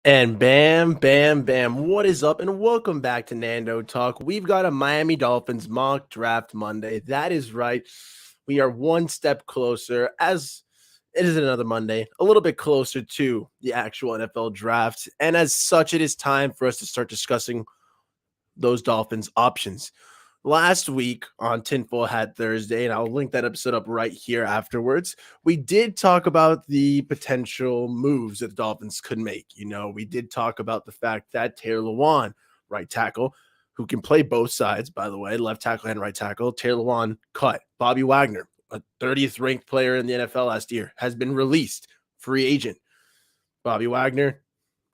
And bam, bam, bam. What is up? And welcome back to Nando Talk. We've got a Miami Dolphins Mock Draft Monday. That is right. We are one step closer, as it is another Monday, a little bit closer to the actual NFL draft. And as such, it is time for us to start discussing those Dolphins options. Last week on Tinfoil Hat Thursday, and I'll link that episode up right here afterwards, we did talk about the potential moves that the Dolphins could make. We did talk about the fact that Taylor Lewan, right tackle, who can play both sides, by the way, left tackle and right tackle, Taylor Lewan cut. Bobby Wagner, a 30th ranked player in the NFL last year, has been released, free agent. Bobby Wagner,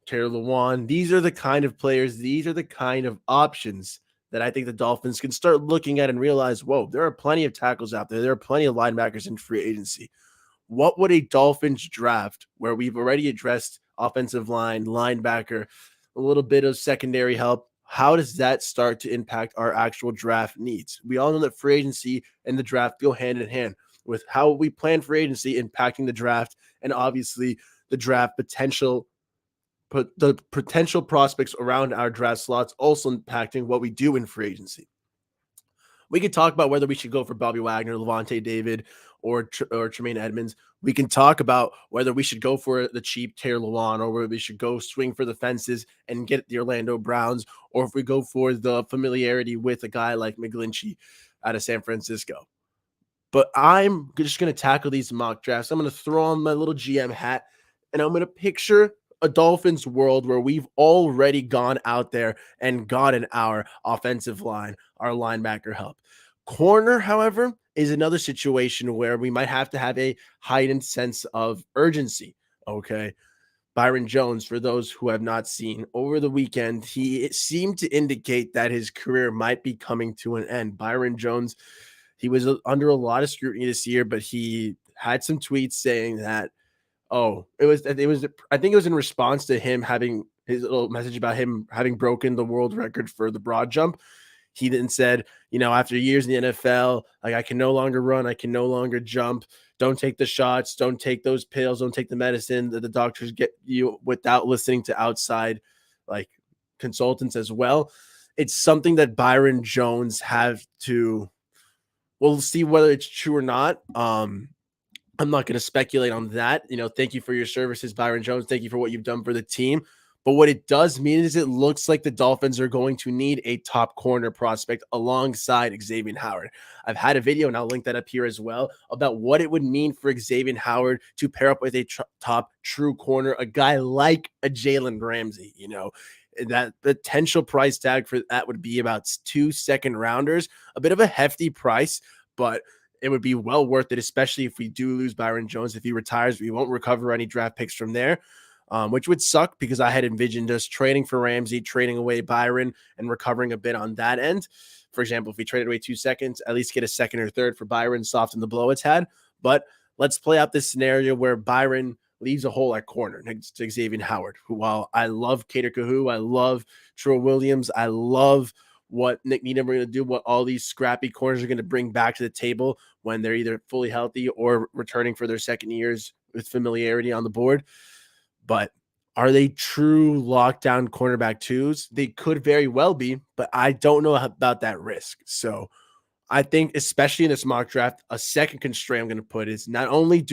Taylor Lewan, these are the kind of players, these are the kind of options that I think the Dolphins can start looking at and realize, whoa, there are plenty of tackles out there. There are plenty of linebackers in free agency. What would a Dolphins draft where we've already addressed offensive line, linebacker, a little bit of secondary help, how does that start to impact our actual draft needs? We all know that free agency and the draft go hand in hand with how we plan free agency impacting the draft, and obviously the draft potential the potential prospects around our draft slots also impacting what we do in free agency. We could talk about whether we should go for Bobby Wagner, Levante David, or Tremaine Edmonds. We can talk about whether we should go for the cheap Taylor Lewan, or whether we should go swing for the fences and get the Orlando Browns, or if we go for the familiarity with a guy like McGlinchey out of San Francisco. But I'm just going to tackle these mock drafts. I'm going to throw on my little GM hat, and I'm going to picture a Dolphins world where we've already gone out there and gotten our offensive line, our linebacker help. Corner, however, is another situation where we might have to have a heightened sense of urgency. Okay. Byron Jones, for those who have not seen, over the weekend, he seemed to indicate that his career might be coming to an end. Byron Jones, he was under a lot of scrutiny this year, but he had some tweets saying that, I think it was in response to him having his little message about him having broken the world record for the broad jump. He then said, after years in the NFL, like, I can no longer run, I can no longer jump. Don't take the shots, don't take those pills, don't take the medicine that the doctors get you without listening to outside like consultants as well. It's something that Byron Jones we'll see whether it's true or not. I'm not going to speculate on that. Thank you for your services, Byron Jones. Thank you for what you've done for the team. But what it does mean is it looks like the Dolphins are going to need a top corner prospect alongside Xavier Howard. I've had a video, and I'll link that up here as well, about what it would mean for Xavier Howard to pair up with a top true corner, a guy like a Jalen Ramsey. That potential price tag for that would be about 2 second rounders, a bit of a hefty price, but it would be well worth it, especially if we do lose Byron Jones. If he retires, we won't recover any draft picks from there, which would suck because I had envisioned us trading for Ramsey, trading away Byron, and recovering a bit on that end. For example, if we traded away 2 seconds, at least get a second or third for Byron, soften the blow it's had. But let's play out this scenario where Byron leaves a hole at corner next to Xavier Howard, who, while I love Cater Kahoo, I love True Williams, I love what Nick Needham are going to do, what all these scrappy corners are going to bring back to the table when they're either fully healthy or returning for their second years with familiarity on the board. But are they true lockdown cornerback twos? They could very well be, but I don't know about that risk. So I think, especially in this mock draft, a second constraint I'm going to put is not only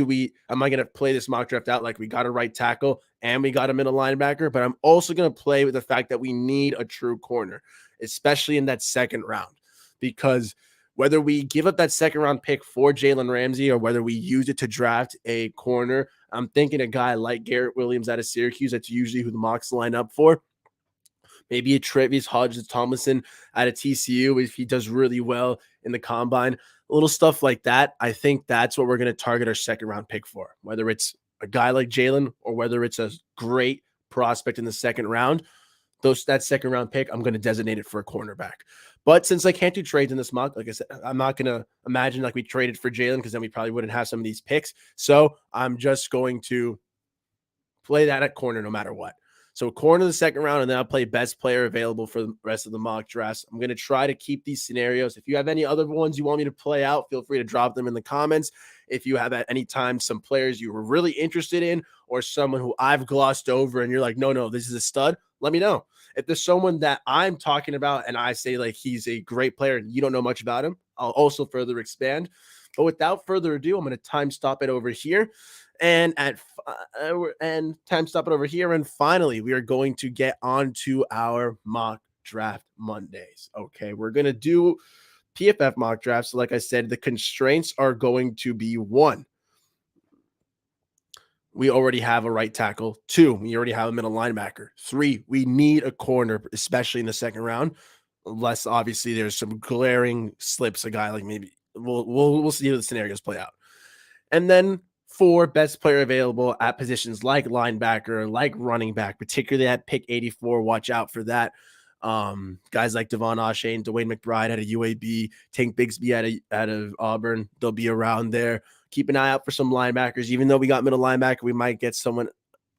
am I going to play this mock draft out like we got a right tackle and we got a middle linebacker, but I'm also going to play with the fact that we need a true corner, especially in that second round, because whether we give up that second round pick for Jalen Ramsey or whether we use it to draft a corner, I'm thinking a guy like Garrett Williams out of Syracuse, that's usually who the mocks line up for. Maybe a Travis Hodges-Tomlinson out of TCU if he does really well in the combine. A little stuff like that. I think that's what we're going to target our second round pick for, whether it's a guy like Jalen or whether it's a great prospect in the second round. That second round pick, I'm going to designate it for a cornerback. But since I can't do trades in this mock, like I said, I'm not going to imagine like we traded for Jalen because then we probably wouldn't have some of these picks. So I'm just going to play that at corner no matter what. So corner the second round, and then I'll play best player available for the rest of the mock drafts. I'm going to try to keep these scenarios. If you have any other ones you want me to play out, feel free to drop them in the comments. If you have at any time some players you were really interested in, or someone who I've glossed over and you're like, no, this is a stud, let me know. If there's someone that I'm talking about and I say like he's a great player and you don't know much about him, I'll also further expand. But without further ado, I'm going to time stop it over here. And time stop it over here. And finally, we are going to get on to our mock draft Mondays. Okay, we're going to do PFF mock drafts. So like I said, the constraints are going to be 1, we already have a right tackle. 2, we already have a middle linebacker. 3, we need a corner, especially in the second round. Unless obviously there's some glaring slips, a guy like maybe we'll see how the scenarios play out. And then 4, best player available at positions like linebacker, like running back, particularly at pick 84. Watch out for that. Guys like Devon Achane, Dwayne McBride out of UAB, Tank Bigsby out of Auburn, they'll be around there. Keep an eye out for some linebackers. Even though we got middle linebacker, we might get someone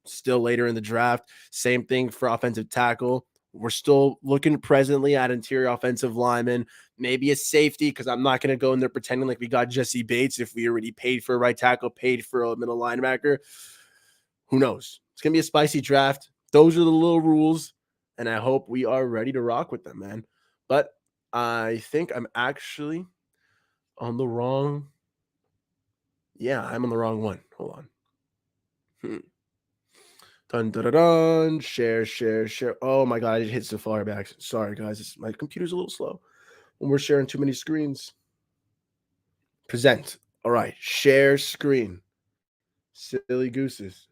still later in the draft. Same thing for offensive tackle. We're still looking presently at interior offensive linemen, maybe a safety, because I'm not going to go in there pretending like we got Jesse Bates if we already paid for a right tackle, paid for a middle linebacker. Who knows? It's going to be a spicy draft. Those are the little rules, and I hope we are ready to rock with them, man. But I think I'm actually on the wrong. Yeah, I'm on the wrong one. Hold on. Dun, dun, dun, dun. Share. Oh my God, I just hit Safari back. Sorry, guys. My computer's a little slow when we're sharing too many screens. Present. All right. Share screen. Silly gooses.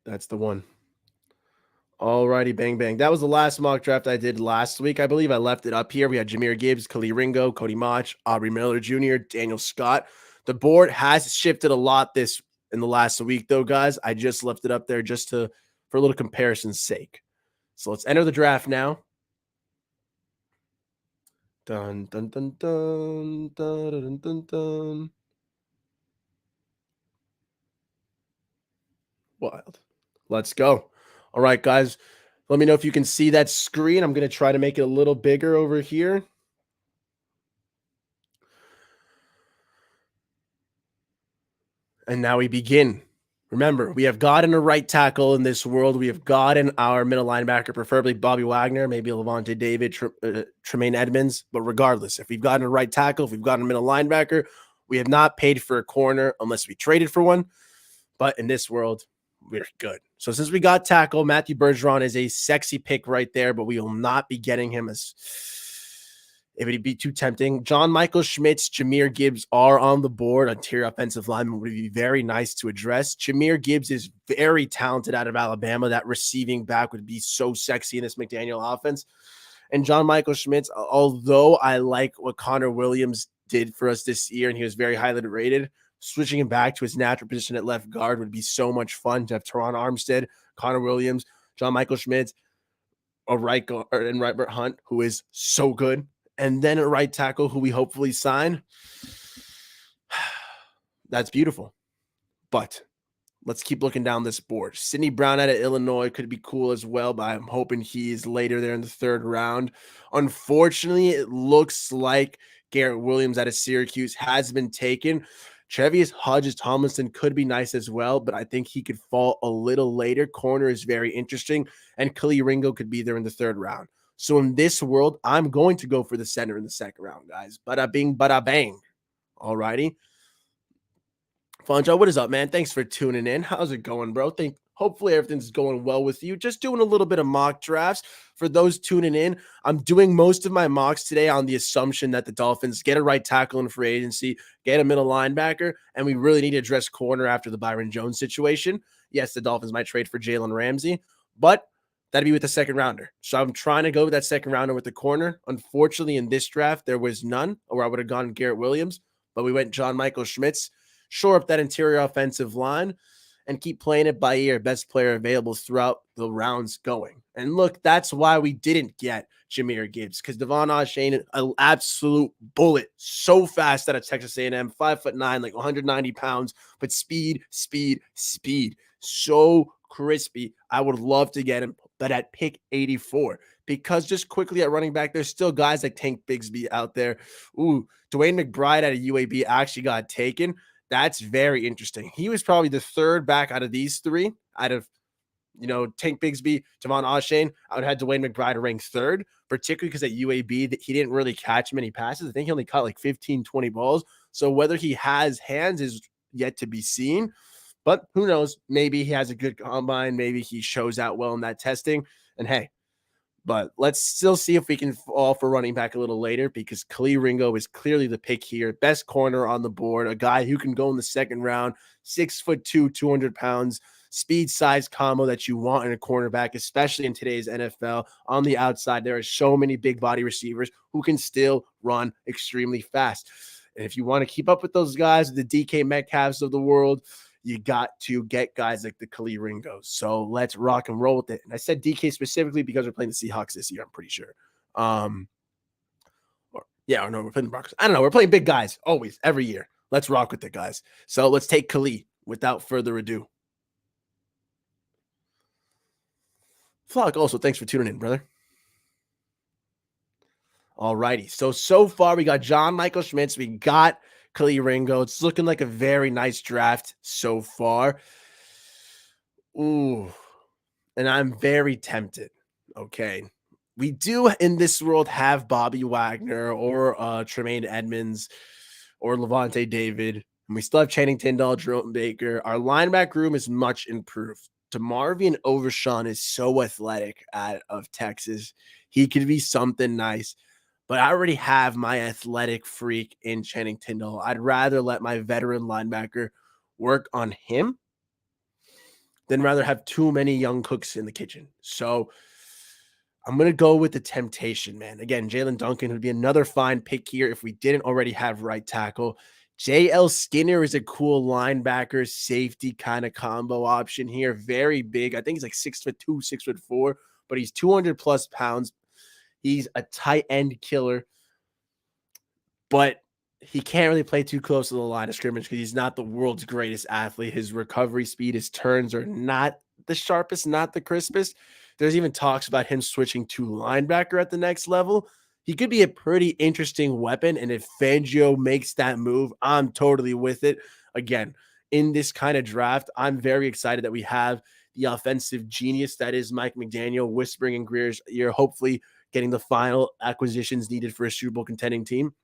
That's the one. All righty. Bang, bang. That was the last mock draft I did last week. I believe I left it up here. We had Jahmyr Gibbs, Khalil Ringo, Cody Mauch, Aubrey Miller Jr., Daniel Scott. The board has shifted a lot in the last week, though, guys. I just left it up there just for a little comparison's sake. So let's enter the draft now. Dun, dun, dun, dun, dun, dun, dun, dun. Wild. Let's go. All right, guys. Let me know if you can see that screen. I'm going to try to make it a little bigger over here. And now we begin. Remember, we have gotten a right tackle in this world. We have gotten our middle linebacker, preferably Bobby Wagner, maybe Levante David, Tremaine Edmonds. But regardless, if we've gotten a right tackle, if we've gotten a middle linebacker, we have not paid for a corner unless we traded for one. But in this world, we're good. So since we got tackle, Matthew Bergeron is a sexy pick right there, but we will not be getting him as if it'd be too tempting. John Michael Schmitz, Jahmyr Gibbs are on the board. Interior offensive lineman would be very nice to address. Jahmyr Gibbs is very talented out of Alabama. That receiving back would be so sexy in this McDaniel offense. And John Michael Schmitz, although I like what Connor Williams did for us this year, and he was very highly rated, switching him back to his natural position at left guard would be so much fun to have Teron Armstead, Connor Williams, John Michael Schmitz, a right guard, and Robert Hunt, who is so good. And then a right tackle who we hopefully sign. That's beautiful. But let's keep looking down this board. Sidney Brown out of Illinois could be cool as well, but I'm hoping he's later there in the 3rd round. Unfortunately, it looks like Garrett Williams out of Syracuse has been taken. Trevius Hodges-Tomlinson could be nice as well, but I think he could fall a little later. Corner is very interesting, and Khalil Ringo could be there in the 3rd round. So in this world, I'm going to go for the center in the 2nd round, guys. Bada bing, bada bang. All righty. Fonjo, what is up, man? Thanks for tuning in. How's it going, bro? Hopefully everything's going well with you. Just doing a little bit of mock drafts. For those tuning in, I'm doing most of my mocks today on the assumption that the Dolphins get a right tackle in free agency, get a middle linebacker, and we really need to address corner after the Byron Jones situation. Yes, the Dolphins might trade for Jalen Ramsey, but that'd be with the 2nd rounder. So I'm trying to go with that 2nd rounder with the corner. Unfortunately, in this draft, there was none, or I would have gone Garrett Williams, but we went John Michael Schmitz. Shore up that interior offensive line and keep playing it by ear. Best player available throughout the rounds going. And look, that's why we didn't get Jahmyr Gibbs, because Devon Achane, an absolute bullet, so fast out of Texas A&M, 5'9", like 190 pounds, but speed. So crispy. I would love to get him, but at pick 84. Because just quickly at running back, there's still guys like Tank Bigsby out there. Ooh, Dwayne McBride out of UAB actually got taken. That's very interesting. He was probably the third back out of these three, out of Tank Bigsby, Javon Ashane. I would have had Dwayne McBride ranked third, particularly because at UAB that he didn't really catch many passes. I think he only caught like 15, 20 balls. So whether he has hands is yet to be seen. But who knows? Maybe he has a good combine. Maybe he shows out well in that testing. And hey, but let's still see if we can fall for running back a little later, because Khalil Ringo is clearly the pick here. Best corner on the board, a guy who can go in the second round, 6'2", 200 pounds, speed size combo that you want in a cornerback, especially in today's NFL. On the outside, there are so many big body receivers who can still run extremely fast. And if you want to keep up with those guys, the DK Metcalfs of the world, you got to get guys like the Khalil Ringos. So let's rock and roll with it. And I said DK specifically because we're playing the Seahawks this year, I'm pretty sure. We're playing the Broncos. I don't know. We're playing big guys always, every year. Let's rock with it, guys. So let's take Khalil without further ado. Flock, also, thanks for tuning in, brother. All righty. So far we got John Michael Schmitz. We got Khalil Ringo. It's looking like a very nice draft so far. Ooh, and I'm very tempted. Okay. We do in this world have Bobby Wagner or Tremaine Edmonds or Levante David. And we still have Channing Tindall, Jerome Baker. Our linebacker room is much improved. DeMarvion Overshawn is so athletic out of Texas. He could be something nice. But I already have my athletic freak in Channing Tindall. I'd rather let my veteran linebacker work on him than rather have too many young cooks in the kitchen. So I'm going to go with the temptation, man. Again, Jalen Duncan would be another fine pick here if we didn't already have right tackle. J.L. Skinner is a cool linebacker, safety kind of combo option here. Very big. I think he's like 6'2", 6'4", but he's 200 plus pounds. He's a tight end killer, but he can't really play too close to the line of scrimmage because he's not the world's greatest athlete. His recovery speed, his turns are not the sharpest, not the crispest. There's even talks about him switching to linebacker at the next level. He could be a pretty interesting weapon, and if Fangio makes that move, I'm totally with it. Again, in this kind of draft, I'm very excited that we have the offensive genius that is Mike McDaniel whispering in Greer's ear, hopefully getting the final acquisitions needed for a Super Bowl contending team.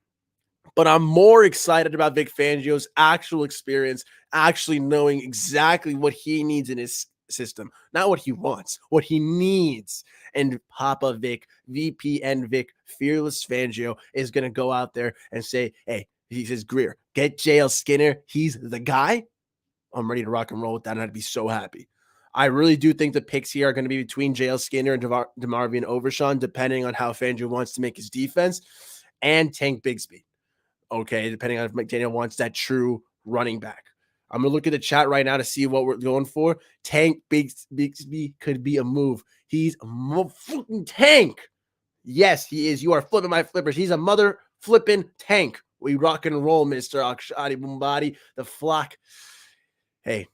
But I'm more excited about Vic Fangio's actual experience, actually knowing exactly what he needs in his system, not what he wants, what he needs. And Papa Vic, VPN Vic, Fearless Fangio is going to go out there and say, hey, he says, Greer, get JL Skinner. He's the guy. I'm ready to rock and roll with that, and I'd be so happy. I really do think the picks here are going to be between JL Skinner and DeMarvion Overshawn, depending on how Fangio wants to make his defense, and Tank Bigsby. Okay, depending on if McDaniel wants that true running back. I'm going to look at the chat right now to see what we're going for. Tank Bigsby could be a move. He's a fucking tank. Yes, he is. You are flipping my flippers. He's a mother flipping tank. We rock and roll, Mr. Akshadi Bumbadi, the flock. Hey,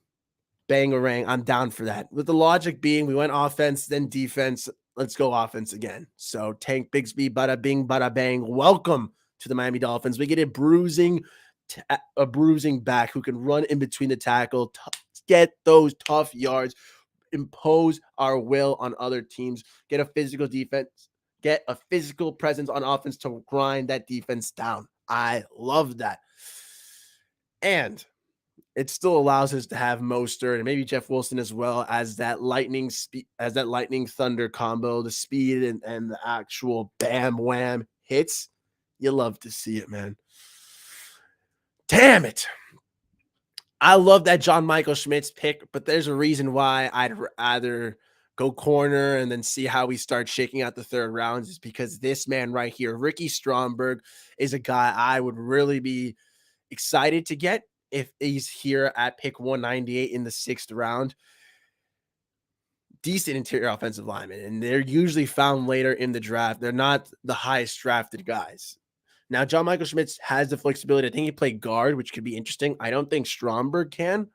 bang-a-rang. I'm down for that. With the logic being we went offense, then defense. Let's go offense again. So Tank Bigsby, bada bing, bada bang. Welcome to the Miami Dolphins. We get a bruising back who can run in between the tackle, get those tough yards, impose our will on other teams, get a physical defense, get a physical presence on offense to grind that defense down. I love that. And it still allows us to have Mostert and maybe Jeff Wilson as well as that lightning thunder combo, the speed and the actual bam wham hits. You love to see it, man. Damn it. I love that John Michael Schmitz pick, but there's a reason why I'd rather go corner and then see how we start shaking out the third rounds is because this man right here, Ricky Stromberg, is a guy I would really be excited to get if he's here at pick 198 in the 6th round. Decent interior offensive lineman, and they're usually found later in the draft. They're not the highest drafted guys. Now, John Michael Schmitz has the flexibility. I think he played guard, which could be interesting. I don't think Stromberg can,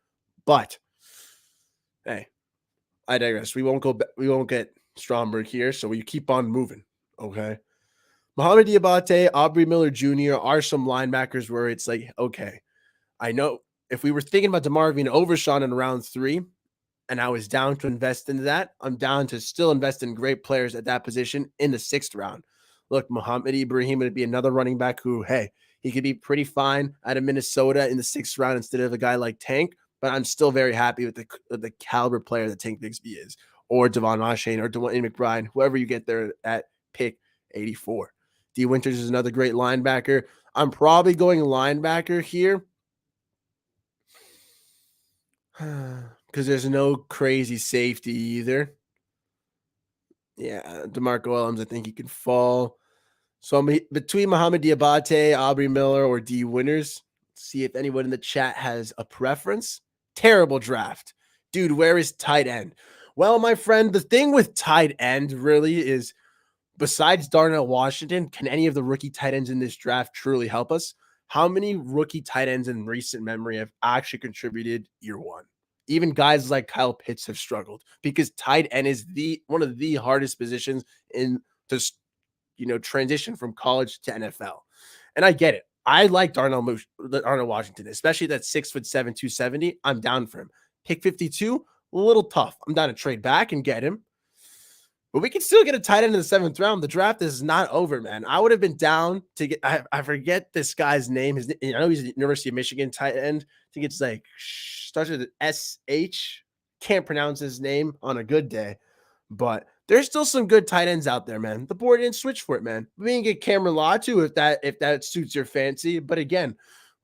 but hey, I digress. We won't go. We won't get Stromberg here, so we keep on moving. Okay. Mohamed Diabate, Aubrey Miller Jr. are some linebackers where it's like, okay, I know if we were thinking about DeMarvin Overshawn in round 3, and I was down to invest into that, I'm down to still invest in great players at that position in the 6th round. Look, Muhammad Ibrahim would be another running back who, hey, he could be pretty fine out of Minnesota in the 6th round instead of a guy like Tank, but I'm still very happy with the caliber player that Tank Bigsby is, or Devon Ashane, or Dwayne McBride, whoever you get there at pick 84. D. Winters is another great linebacker. I'm probably going linebacker here because there's no crazy safety either. Yeah, DeMarco Ellams, I think he can fall. So I'm between Mohamed Diabate, Aubrey Miller, or D. Winters. See if anyone in the chat has a preference. Terrible draft. Dude, where is tight end? Well, my friend, the thing with tight end really is, besides Darnell Washington, can any of the rookie tight ends in this draft truly help us? How many rookie tight ends in recent memory have actually contributed year one? Even guys like Kyle Pitts have struggled because tight end is one of the hardest positions in this, transition from college to NFL. And I get it. I like Darnell Washington, especially that 6'7", 270. I'm down for him. Pick 52, a little tough. I'm down to trade back and get him. But we can still get a tight end in the 7th round. The draft is not over, man. I would have been down to get. I forget this guy's name. I know he's a University of Michigan tight end. I think it's like starts with SH. Can't pronounce his name on a good day, but there's still some good tight ends out there, man. The board didn't switch for it, man. We can get Cameron Latu if that suits your fancy. But again,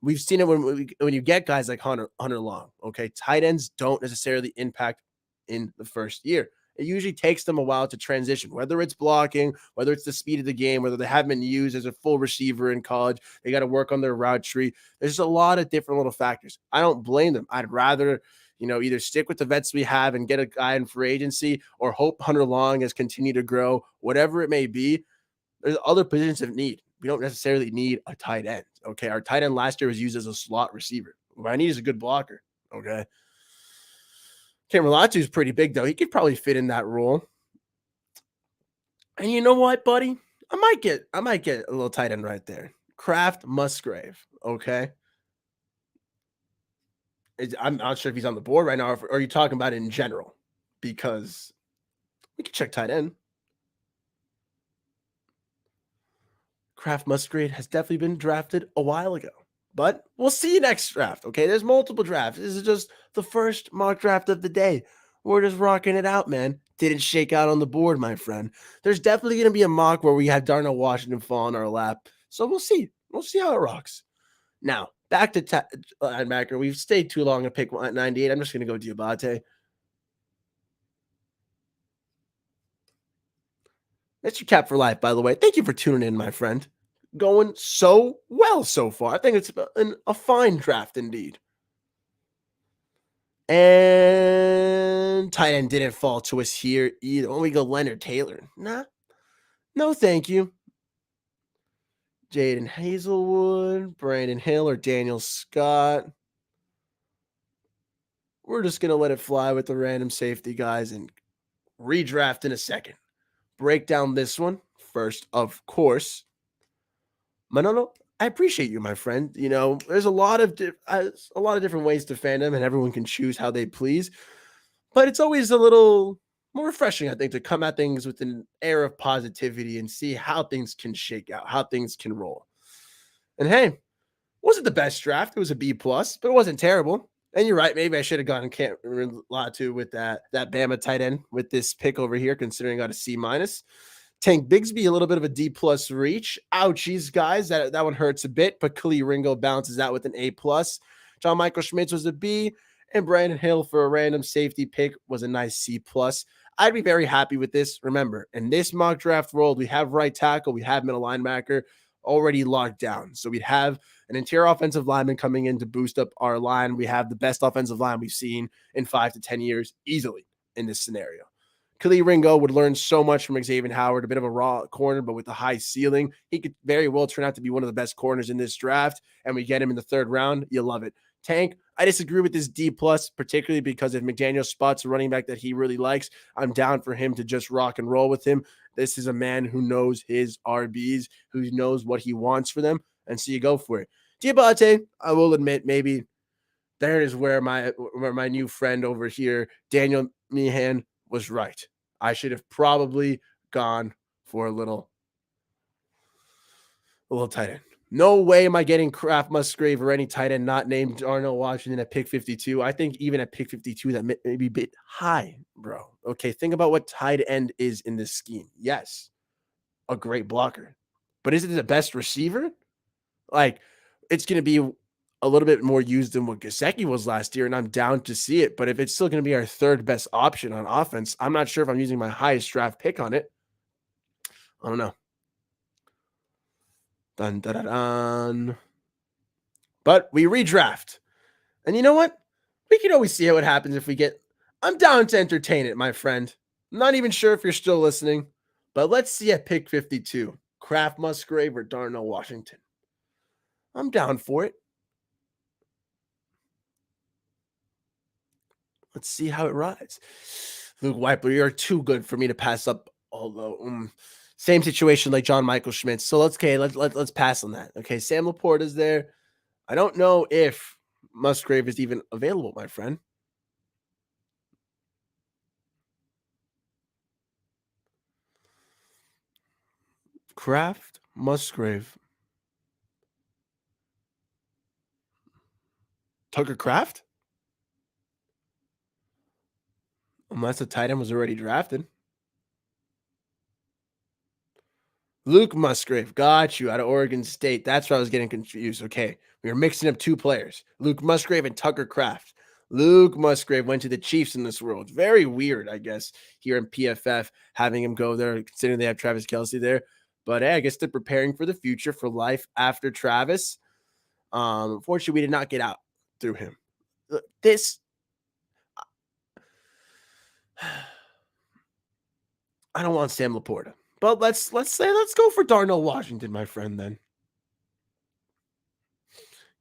we've seen it when you get guys like Hunter Long. Okay, tight ends don't necessarily impact in the first year. It usually takes them a while to transition, whether it's blocking, whether it's the speed of the game, whether they haven't been used as a full receiver in college. They got to work on their route tree. There's a lot of different little factors. I don't blame them. I'd rather, either stick with the vets we have and get a guy in free agency, or hope Hunter Long has continued to grow, whatever it may be. There's other positions of need. We don't necessarily need a tight end. Okay. Our tight end last year was used as a slot receiver. What I need is a good blocker. Okay. Cameron Latu is pretty big, though. He could probably fit in that role. And you know what, buddy? I might get a little tight end right there. Kraft Musgrave, okay? I'm not sure if he's on the board right now, or are you talking about it in general? Because we can check tight end. Kraft Musgrave has definitely been drafted a while ago. But we'll see you next draft, okay? There's multiple drafts. This is just the first mock draft of the day. We're just rocking it out, man. Didn't shake out on the board, my friend. There's definitely going to be a mock where we have Darnell Washington fall in our lap. So we'll see. We'll see how it rocks. Now, back to linebacker. We've stayed too long at pick 98. I'm just going to go Diabate. That's your cap for life, by the way. Thank you for tuning in, my friend. Going so well so far. I think it's a fine draft indeed. And tight end didn't fall to us here either. When we go Leonard Taylor. Nah. No, thank you. Jaden Hazelwood, Brandon Hill, or Daniel Scott. We're just going to let it fly with the random safety guys and redraft in a second. Break down this one first, of course. Manolo, I appreciate you, my friend. There's a lot of different ways to fandom, and everyone can choose how they please. But it's always a little more refreshing, I think, to come at things with an air of positivity and see how things can shake out, how things can roll. And hey, wasn't the best draft. It was a B+, but it wasn't terrible. And you're right. Maybe I should have gone Cameron Latu with that Bama tight end with this pick over here, considering I got a C-. Tank Bigsby, a little bit of a D+ reach. Ouchies, guys. That one hurts a bit, but Khalil Ringo bounces out with an A+. John Michael Schmitz was a B, and Brandon Hill for a random safety pick was a nice C+. I'd be very happy with this. Remember, in this mock draft world, we have right tackle, we have middle linebacker already locked down. So we'd have an interior offensive lineman coming in to boost up our line. We have the best offensive line we've seen in 5 to 10 years easily in this scenario. Khalil Ringo would learn so much from Xavier Howard, a bit of a raw corner, but with a high ceiling. He could very well turn out to be one of the best corners in this draft, and we get him in the 3rd round. You love it. Tank, I disagree with this D plus, particularly because if McDaniel spots a running back that he really likes, I'm down for him to just rock and roll with him. This is a man who knows his RBs, who knows what he wants for them, and so you go for it. Diabate, I will admit, maybe there is where my new friend over here, Daniel Meehan, was right. I should have probably gone for a little tight end. No way am I getting Kraft Musgrave or any tight end not named Darnell Washington at pick 52. I think even at pick 52, that may be a bit high, bro. Okay, think about what tight end is in this scheme. Yes, a great blocker. But is it the best receiver? Like, it's going to be a little bit more used than what Gesicki was last year, and I'm down to see it. But if it's still going to be our third best option on offense, I'm not sure if I'm using my highest draft pick on it. I don't know. Dun, dun, dun, dun. But we redraft. And you know what? We can always see what happens if we get. I'm down to entertain it, my friend. I'm not even sure if you're still listening, but let's see at pick 52. Kraft Musgrave or Darnell Washington. I'm down for it. Let's see how it rides. Luke Weiper, you're too good for me to pass up. Although, same situation like John Michael Schmitz. So let's pass on that. Okay, Sam Laporte is there. I don't know if Musgrave is even available, my friend. Kraft, Musgrave, Tucker Kraft. Unless the tight end was already drafted. Luke Musgrave, got you, out of Oregon State. That's why I was getting confused. Okay, we were mixing up two players, Luke Musgrave and Tucker Kraft. Luke Musgrave went to the Chiefs in this world. Very weird, I guess, here in PFF, having him go there, considering they have Travis Kelce there. But hey, I guess they're preparing for the future, for life after Travis. Unfortunately, we did not get out through him. This, I don't want Sam Laporta. But let's go for Darnell Washington, my friend, then.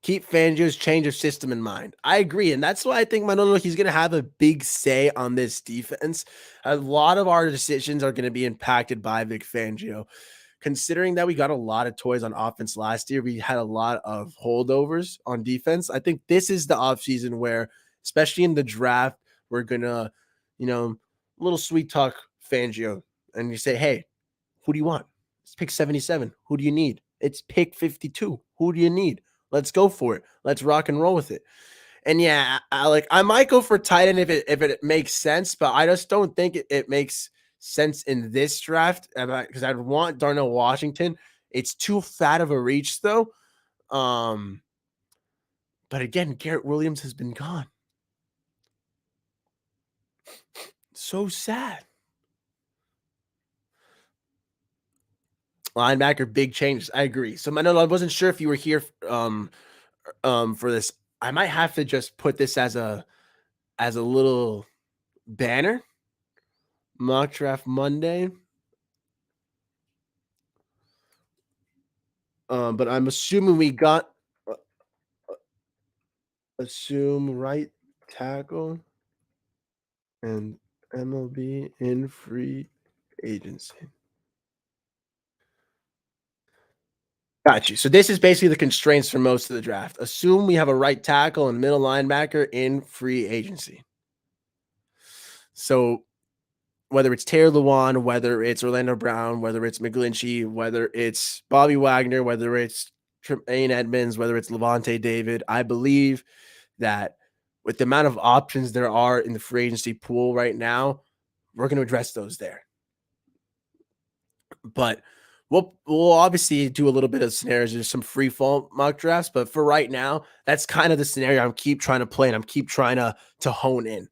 Keep Fangio's change of system in mind. I agree. And that's why I think Manolo, he's going to have a big say on this defense. A lot of our decisions are going to be impacted by Vic Fangio. Considering that we got a lot of toys on offense last year, we had a lot of holdovers on defense. I think this is the offseason where, especially in the draft, we're going to, a little sweet talk Fangio. And you say, hey, who do you want? It's pick 77. Who do you need? It's pick 52. Who do you need? Let's go for it. Let's rock and roll with it. And yeah, I might go for tight end if it makes sense, but I just don't think it makes sense in this draft because I'd want Darnell Washington. It's too fat of a reach though. But again, Garrett Williams has been gone. So sad. Linebacker, big changes. I agree. So Manolo, I wasn't sure if you were here for this. I might have to just put this as a little banner. Mock Draft Monday. But I'm assuming we got assume right tackle and MLB in free agency. Got you. So this is basically the constraints for most of the draft. Assume we have a right tackle and middle linebacker in free agency. So whether it's Taylor Lewan, whether it's Orlando Brown, whether it's McGlinchey, whether it's Bobby Wagner, whether it's Tremaine Edmonds, whether it's Levante David, I believe that with the amount of options there are in the free agency pool right now, we're going to address those there. But we'll obviously do a little bit of scenarios. There's some free fall mock drafts, but for right now, that's kind of the scenario I'm keep trying to play and I'm keep trying to hone in.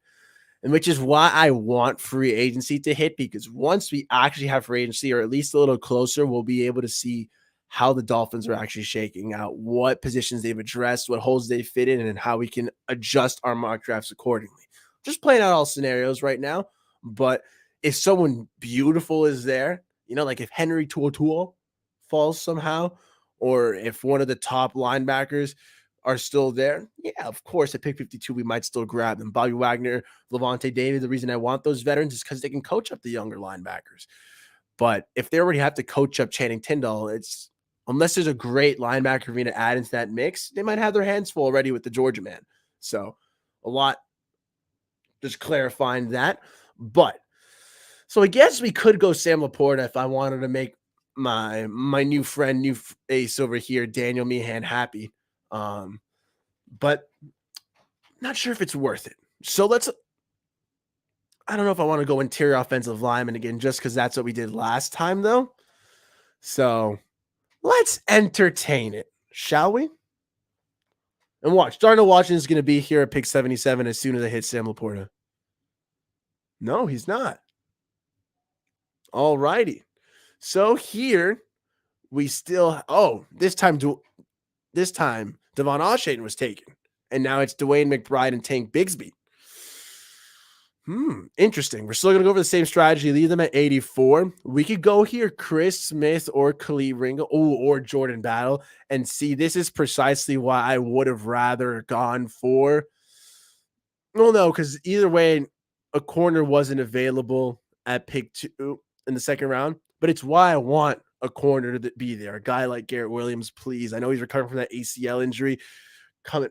And which is why I want free agency to hit, because once we actually have free agency, or at least a little closer, we'll be able to see how the Dolphins are actually shaking out, what positions they've addressed, what holes they fit in, and how we can adjust our mock drafts accordingly. Just playing out all scenarios right now. But if someone beautiful is there, like if Henry To'oTo'o falls somehow, or if one of the top linebackers are still there, yeah, of course, at pick 52, we might still grab them. Bobby Wagner, Levante David. The reason I want those veterans is because they can coach up the younger linebackers. But if they already have to coach up Channing Tindall, it's unless there's a great linebacker for me to add into that mix, they might have their hands full already with the Georgia man. So a lot just clarifying that. But so I guess we could go Sam Laporta if I wanted to make my new friend, new ace over here, Daniel Meehan, happy. But not sure if it's worth it. So I don't know if I want to go interior offensive lineman again, just because that's what we did last time, though. So let's entertain it, shall we? And watch. Darnell Washington is going to be here at pick 77 as soon as I hit Sam Laporta. No, he's not. All righty. So here we still. Oh, this time Devon Ashayton was taken, and now it's Dwayne McBride and Tank Bigsby. Interesting. We're still going to go over the same strategy. Leave them at 84. We could go here, Chris Smith or Khalid Ringo, or Jordan Battle. And see, this is precisely why I would have rather gone for. Well, no, because either way, a corner wasn't available at pick 2 in the second round. But it's why I want a corner to be there. A guy like Garrett Williams, please. I know he's recovering from that ACL injury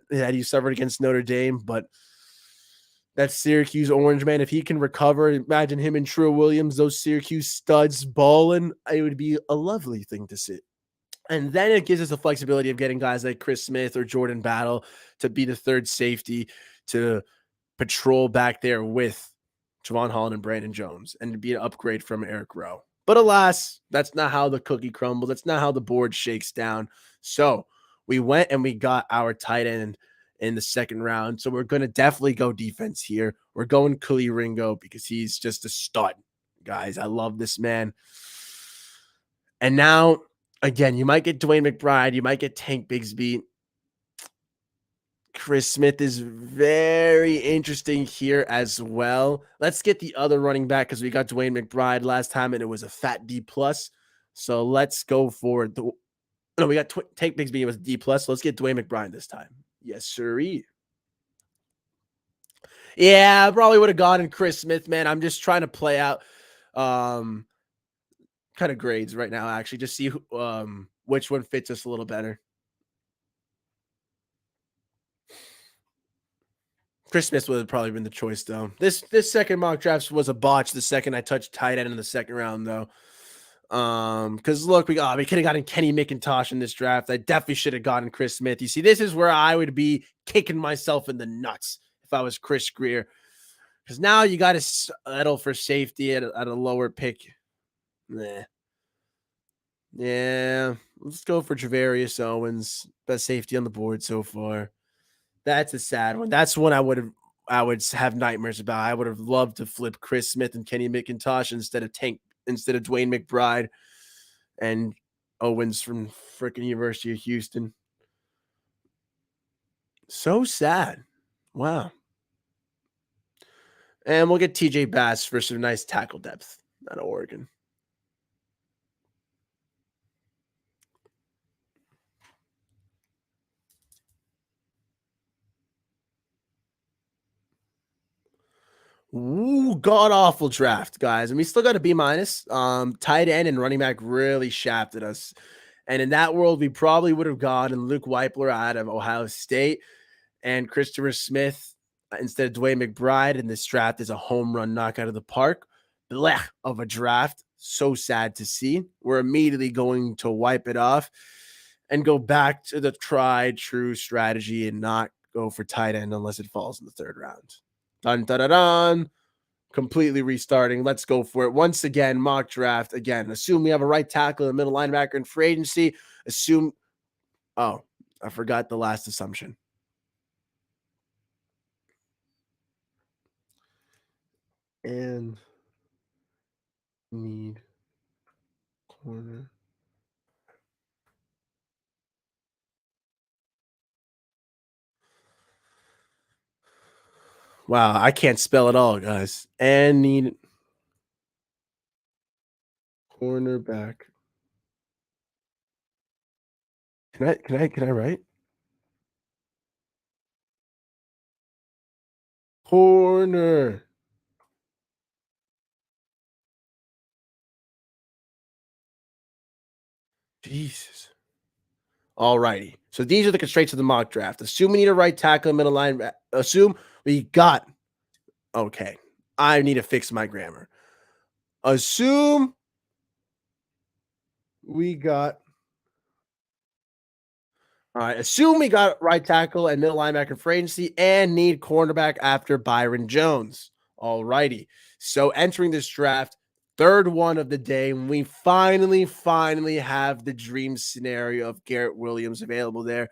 that he suffered against Notre Dame, but that Syracuse orange man, if he can recover, imagine him and True Williams, those Syracuse studs balling. It would be a lovely thing to see. And then it gives us the flexibility of getting guys like Chris Smith or Jordan Battle to be the third safety to patrol back there with Javon Holland and Brandon Jones and to be an upgrade from Eric Rowe. But alas, that's not how the cookie crumbles. That's not how the board shakes down. So we went and we got our tight end in the second round. So we're going to definitely go defense here. We're going Khalid Ringo because he's just a stud, guys. I love this man. And now, again, you might get Dwayne McBride. You might get Tank Bigsby. Chris Smith is very interesting here as well. Let's get the other running back because we got Dwayne McBride last time and it was a fat D+. So let's go for we got Tank Bigsby was D+. So let's get Dwayne McBride this time. Yes, sirree. Yeah, I probably would have gone in Chris Smith, man. I'm just trying to play out kind of grades right now, actually, just see which one fits us a little better. Chris Smith would have probably been the choice, though. This second mock draft was a botch the second I touched tight end in the second round, though. Because look, we could have gotten Kenny McIntosh in this draft. I definitely should have gotten Chris Smith. You see, this is where I would be kicking myself in the nuts if I was Chris Greer. Because now you got to settle for safety at a lower pick. Nah. Yeah, let's go for Javarius Owens, best safety on the board so far. That's a sad one. That's one I would have nightmares about. I would have loved to flip Chris Smith and Kenny McIntosh instead of Dwayne McBride and Owens from freaking University of Houston. So sad. Wow. And we'll get TJ Bass for some nice tackle depth out of Oregon. Ooh, god awful draft, guys. And we still got a B-. Tight end and running back really shafted us. And in that world, we probably would have gone and Luke Weipler out of Ohio State and Christopher Smith instead of Dwayne McBride. And this draft is a home run knock out of the park. Blech of a draft. So sad to see. We're immediately going to wipe it off and go back to the tried true strategy and not go for tight end unless it falls in the third round. Dun, dun, dun, dun. Completely restarting. Let's go for it. Once again, mock draft. Again, assume we have a right tackle, a middle linebacker in free agency. Oh, I forgot the last assumption. And need corner. Wow, I can't spell it all, guys. And need cornerback. Can I write? Corner. Jesus. All righty. So these are the constraints of the mock draft. Assume we need a right tackle, middle line. Assume we got. Okay. I need to fix my grammar. Assume we got. All right. Assume we got right tackle and middle linebacker for agency and need cornerback after Byron Jones. All righty. So entering this draft, third one of the day, we finally have the dream scenario of Garrett Williams available there.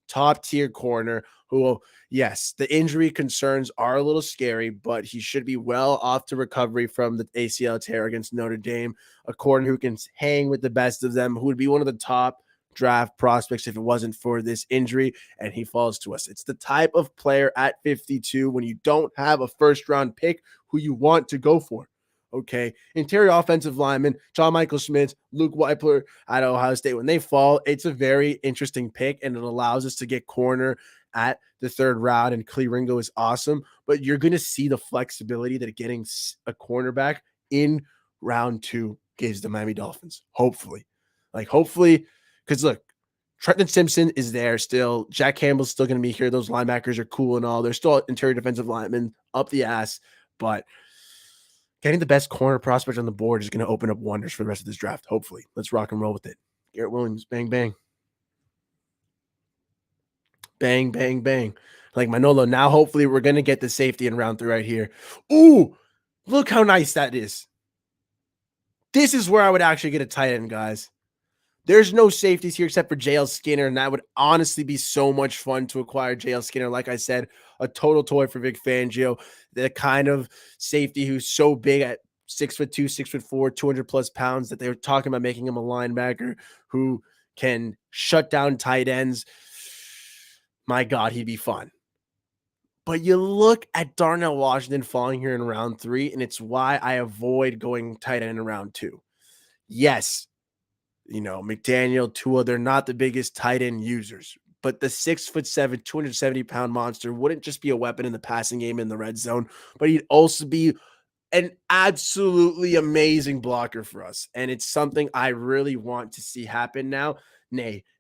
Top tier corner who, yes, the injury concerns are a little scary, but he should be well off to recovery from the ACL tear against Notre Dame. A corner who can hang with the best of them, who would be one of the top draft prospects if it wasn't for this injury, and he falls to us. It's the type of player at 52 when you don't have a first round pick who you want to go for. Okay. Interior offensive lineman, John Michael Schmitz, Luke Weipler at Ohio State. When they fall, it's a very interesting pick, and it allows us to get corner at the third round. And Ringo is awesome, but you're going to see the flexibility that getting a cornerback in round 2 gives the Miami Dolphins. Hopefully, because look, Trenton Simpson is there still. Jack Campbell's still going to be here. Those linebackers are cool and all. They're still interior defensive linemen up the ass, but getting the best corner prospect on the board is going to open up wonders for the rest of this draft. Hopefully. Let's rock and roll with it. Garrett Williams, bang, bang. Bang, bang, bang. Like Manolo, now hopefully we're going to get the safety in round 3 right here. Ooh, look how nice that is. This is where I would actually get a tight end, guys. There's no safeties here except for JL Skinner, and that would honestly be so much fun to acquire JL Skinner. Like I said, a total toy for Vic Fangio, the kind of safety who's so big at 6'2", 6'4", 200 plus pounds that they were talking about making him a linebacker who can shut down tight ends. My God, he'd be fun. But you look at Darnell Washington falling here in round 3, and it's why I avoid going tight end in round 2. Yes, McDaniel, Tua, they're not the biggest tight end users, but the 6'7", 270-pound monster wouldn't just be a weapon in the passing game in the red zone, but he'd also be an absolutely amazing blocker for us. And it's something I really want to see happen now.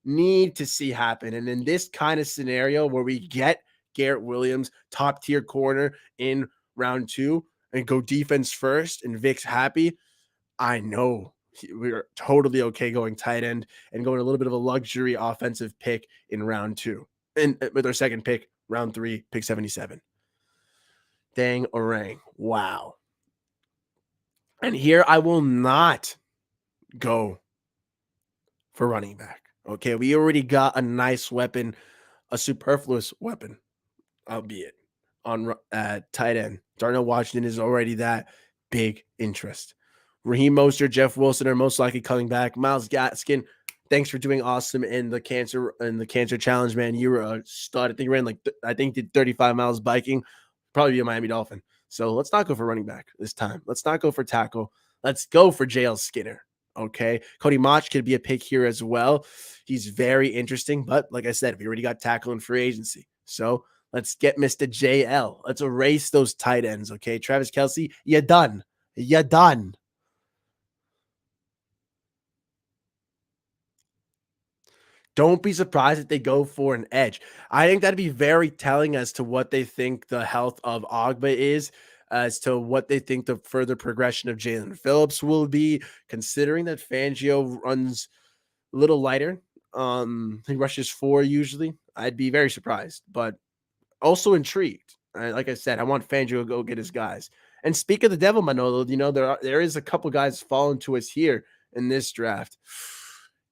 Need to see happen. And in this kind of scenario where we get Garrett Williams, top tier corner in round 2 and go defense first and Vic's happy, I know we're totally okay going tight end and going a little bit of a luxury offensive pick in round 2. And with our second pick, round 3, pick 77. Dang orang. Wow. And here I will not go for running back. Okay, we already got a nice weapon, a superfluous weapon, albeit on tight end. Darnell Washington is already that big interest. Raheem Mostert, Jeff Wilson are most likely coming back. Myles Gaskin, thanks for doing awesome in the cancer challenge, man. You were a stud. I think you ran did 35 miles biking. Probably be a Miami Dolphin. So let's not go for running back this time. Let's not go for tackle. Let's go for JL Skinner. Okay. Cody Mach could be a pick here as well. He's very interesting, but like I said, we already got tackle in free agency. So let's get Mr. JL. Let's erase those tight ends. Okay. Travis Kelce, you're done. You're done. Don't be surprised if they go for an edge. I think that'd be very telling as to what they think the health of Ogba is, as to what they think the further progression of Jalen Phillips will be, considering that Fangio runs a little lighter. He rushes 4 usually. I'd be very surprised, but also intrigued. Like I said, I want Fangio to go get his guys. And speak of the devil, Manolo, there is a couple guys falling to us here in this draft.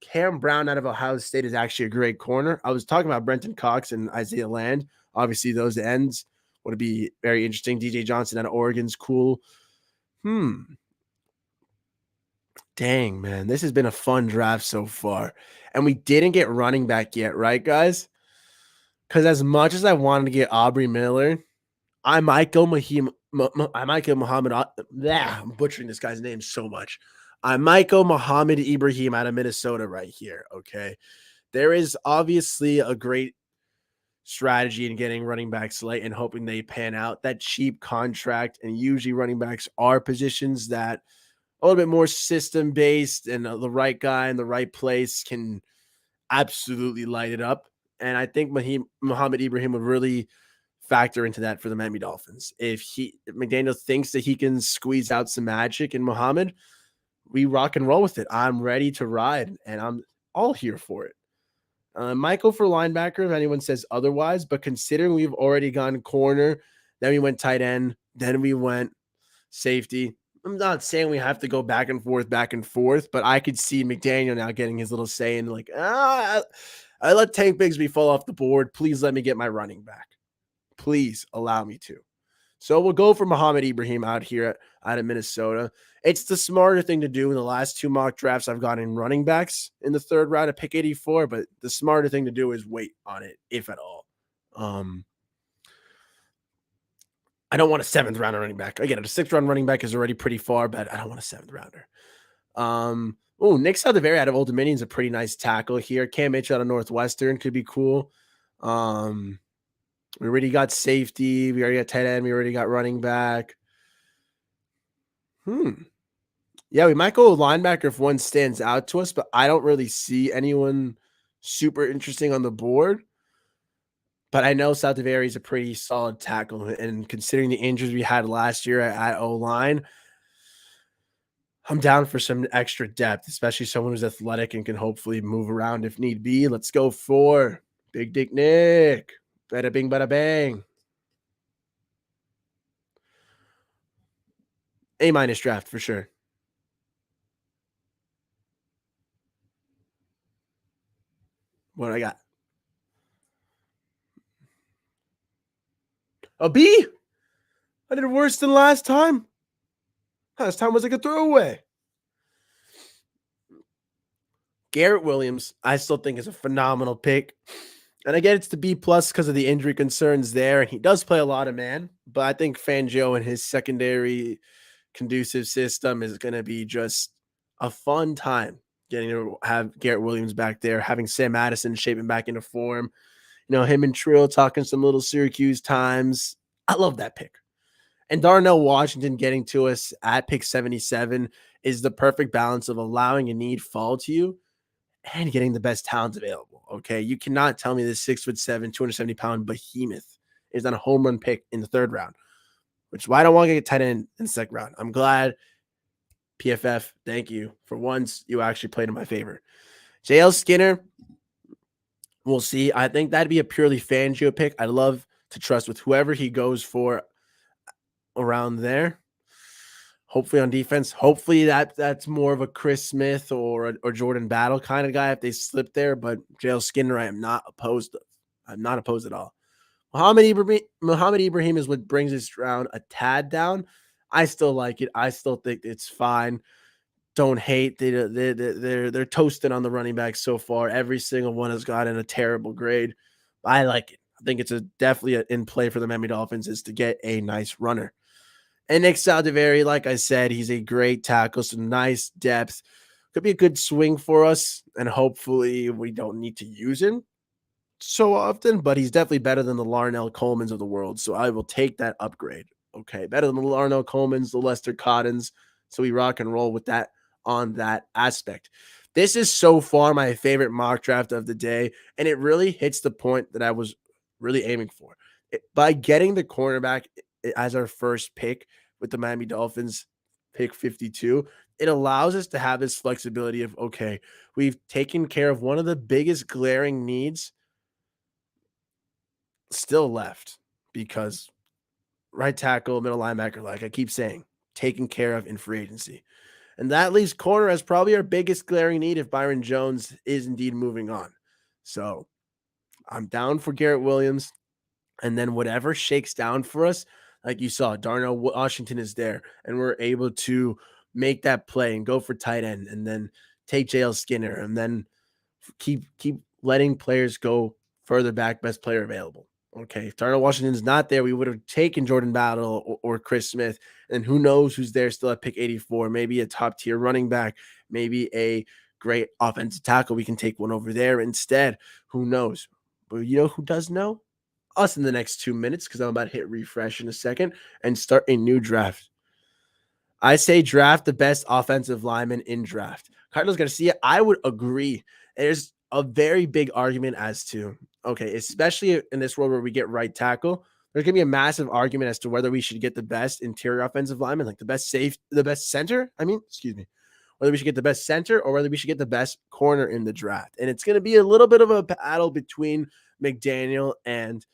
Cam Brown out of Ohio State is actually a great corner. I was talking about Brenton Cox and Isaiah Land. Obviously, those ends would be very interesting. DJ Johnson out of Oregon's cool. Dang, man. This has been a fun draft so far. And we didn't get running back yet, right, guys? Because as much as I wanted to get Aubrey Miller, I might go Muhammad. I'm butchering this guy's name so much. I might go Muhammad Ibrahim out of Minnesota right here. Okay. There is obviously a great strategy in getting running backs late and hoping they pan out. That cheap contract, and usually running backs are positions that a little bit more system based, and the right guy in the right place can absolutely light it up. And I think Muhammad Ibrahim would really factor into that for the Miami Dolphins. If McDaniel thinks that he can squeeze out some magic in Muhammad, we rock and roll with it. I'm ready to ride, and I'm all here for it. Michael for linebacker, if anyone says otherwise, but considering we've already gone corner, then we went tight end, then we went safety. I'm not saying we have to go back and forth, but I could see McDaniel now getting his little say in like, I let Tank Bigsby fall off the board. Please let me get my running back. Please allow me to. So we'll go for Muhammad Ibrahim out here out of Minnesota. It's the smarter thing to do. In the last 2 mock drafts, I've gotten running backs in the 3rd round at pick 84, but the smarter thing to do is wait on it, if at all. I don't want a 7th rounder running back. Again, a 6th round running back is already pretty far, but I don't want a 7th rounder. Nick Saldiveri out of Old Dominion is a pretty nice tackle here. Cam Mitchell out of Northwestern could be cool. We already got safety. We already got tight end. We already got running back. Yeah, we might go with linebacker if one stands out to us, but I don't really see anyone super interesting on the board. But I know Saldiveri is a pretty solid tackle, and considering the injuries we had last year at O-line, I'm down for some extra depth, especially someone who's athletic and can hopefully move around if need be. Let's go for Big Dick Nick. Bada bing, bada bang. A- draft for sure. What do I got? A B? I did worse than last time. Last time was like a throwaway. Garrett Williams, I still think is a phenomenal pick. And I get it's the B+ because of the injury concerns there. And he does play a lot of man, but I think Fangio and his secondary conducive system is going to be just a fun time getting to have Garrett Williams back there, having Sam Madison shaping back into form. Him and Trill talking some little Syracuse times. I love that pick. And Darnell Washington getting to us at pick 77 is the perfect balance of allowing a need fall to you and getting the best talent available. Okay. You cannot tell me this 6'7", 270-pound behemoth is on a home run pick in the 3rd round, which is why I don't want to get tight end in the 2nd round. I'm glad PFF. Thank you. For once, you actually played in my favor. JL Skinner. We'll see. I think that'd be a purely Fangio pick. I'd love to trust with whoever he goes for around there. Hopefully on defense. Hopefully that's more of a Chris Smith or Jordan Battle kind of guy if they slip there. But JL Skinner, I am not opposed. I'm not opposed at all. Muhammad Ibrahim is what brings this round a tad down. I still like it. I still think it's fine. Don't hate. They're toasting on the running backs so far. Every single one has gotten a terrible grade. I like it. I think it's definitely in play for the Miami Dolphins is to get a nice runner. And Nick Saldiveri, like I said, he's a great tackle, some nice depth. Could be a good swing for us, and hopefully we don't need to use him so often, but he's definitely better than the Larnell Colemans of the world, so I will take that upgrade. Okay, better than the Larnell Colemans, the Lester Cottons, so we rock and roll with that on that aspect. This is so far my favorite mock draft of the day, and it really hits the point that I was really aiming for. By getting the cornerback as our first pick with the Miami Dolphins pick 52, it allows us to have this flexibility of, okay, we've taken care of one of the biggest glaring needs still left because right tackle, middle linebacker, like I keep saying, taken care of in free agency. And that leaves corner as probably our biggest glaring need if Byron Jones is indeed moving on. So I'm down for Garrett Williams. And then whatever shakes down for us, like you saw, Darnell Washington is there, and we're able to make that play and go for tight end and then take JL Skinner and then keep letting players go further back, best player available. Okay, if Darnell Washington's not there, we would have taken Jordan Battle or Chris Smith, and who knows who's there still at pick 84, maybe a top-tier running back, maybe a great offensive tackle. We can take one over there instead. Who knows? But you know who does know? us in the next 2 minutes because I'm about to hit refresh in a second and start a new draft. I say draft the best offensive lineman in draft. Cardinals got to see it. I would agree. There's a very big argument as to, okay, especially in this world where we get right tackle, there's going to be a massive argument as to whether we should get the best interior offensive lineman, like the best center. Excuse me, whether we should get the best center or whether we should get the best corner in the draft. And it's going to be a little bit of a battle between McDaniel and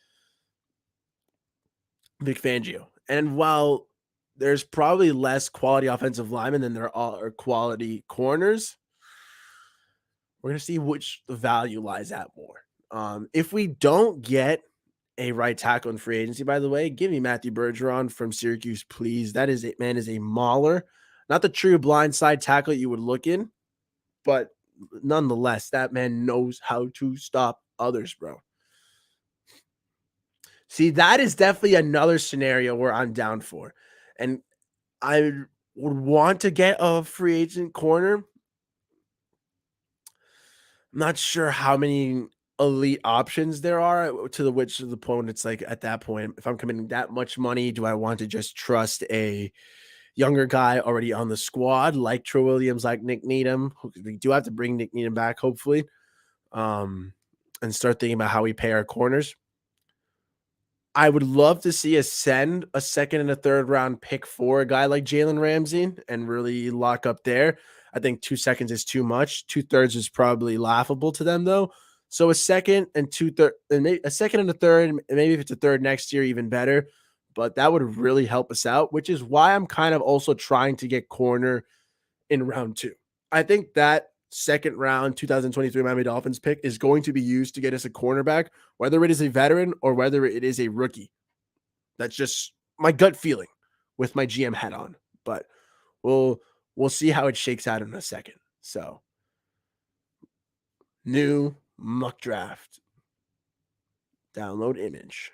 Vic Fangio. And while there's probably less quality offensive linemen than there are quality corners, we're going to see which the value lies at more. If we don't get a right tackle in free agency, by the way, give me Matthew Bergeron from Syracuse, please. That is it, man, is a mauler. Not the true blindside tackle you would look in, but nonetheless, that man knows how to stop others, bro. See, that is definitely another scenario where I'm down for. And I would want to get a free agent corner. I'm not sure how many elite options there are to the point it's like at that point, if I'm committing that much money, do I want to just trust a younger guy already on the squad like Troy Williams, like Nick Needham? We do have to bring Nick Needham back, hopefully, and start thinking about how we pay our corners. I would love to see us send a second and a third round pick for a guy like Jalen Ramsey and really lock up there. I think 2 seconds is too much. 2/3 is probably laughable to them, though. So a second and a second and a third, and maybe if it's a third next year, even better. But that would really help us out, which is why I'm kind of also trying to get corner in round 2. I think that second round 2023 Miami Dolphins pick is going to be used to get us a cornerback, whether it is a veteran or whether it is a rookie. That's just my gut feeling with my GM hat on, but we'll see how it shakes out in a second. So, new mock draft. Download image.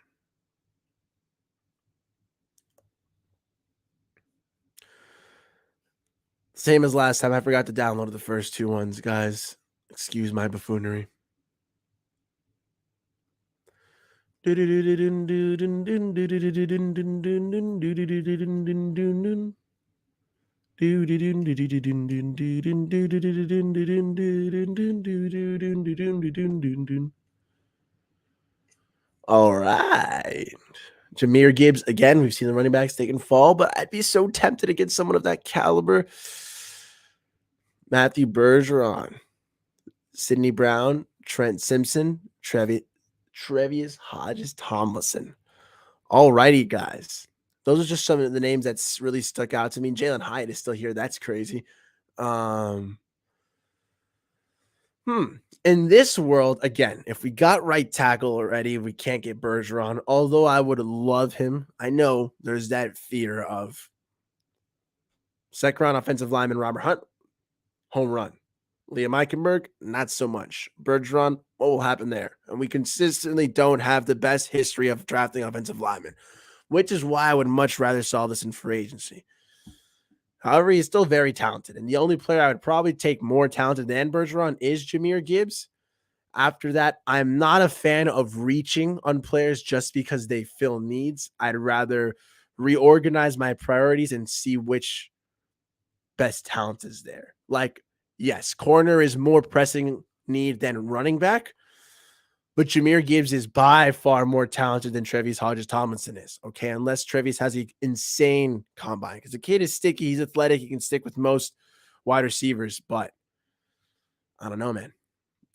Same as last time. I forgot to download the first 2 ones, guys. Excuse my buffoonery. All right. Jahmyr Gibbs, again, we've seen the running backs taking fall, but I'd be so tempted to get someone of that caliber. Matthew Bergeron, Sidney Brown, Trent Simpson, Trevius Hodges Tomlinson. All righty, guys. Those are just some of the names that's really stuck out to me. Jalen Hyatt is still here. That's crazy. In this world, again, if we got right tackle already, we can't get Bergeron. Although I would love him. I know there's that fear of second round offensive lineman Robert Hunt, home run. Liam Eichenberg, not so much. Bergeron, what will happen there? And we consistently don't have the best history of drafting offensive linemen, which is why I would much rather saw this in free agency. However, he's still very talented. And the only player I would probably take more talented than Bergeron is Jahmyr Gibbs. After that, I'm not a fan of reaching on players just because they fill needs. I'd rather reorganize my priorities and see which best talent is there. Like, yes, corner is more pressing need than running back, but Jahmyr Gibbs is by far more talented than Trevius Hodges Tomlinson is. Okay, unless Trevius has an insane combine, because the kid is sticky, he's athletic, he can stick with most wide receivers, but I don't know, man.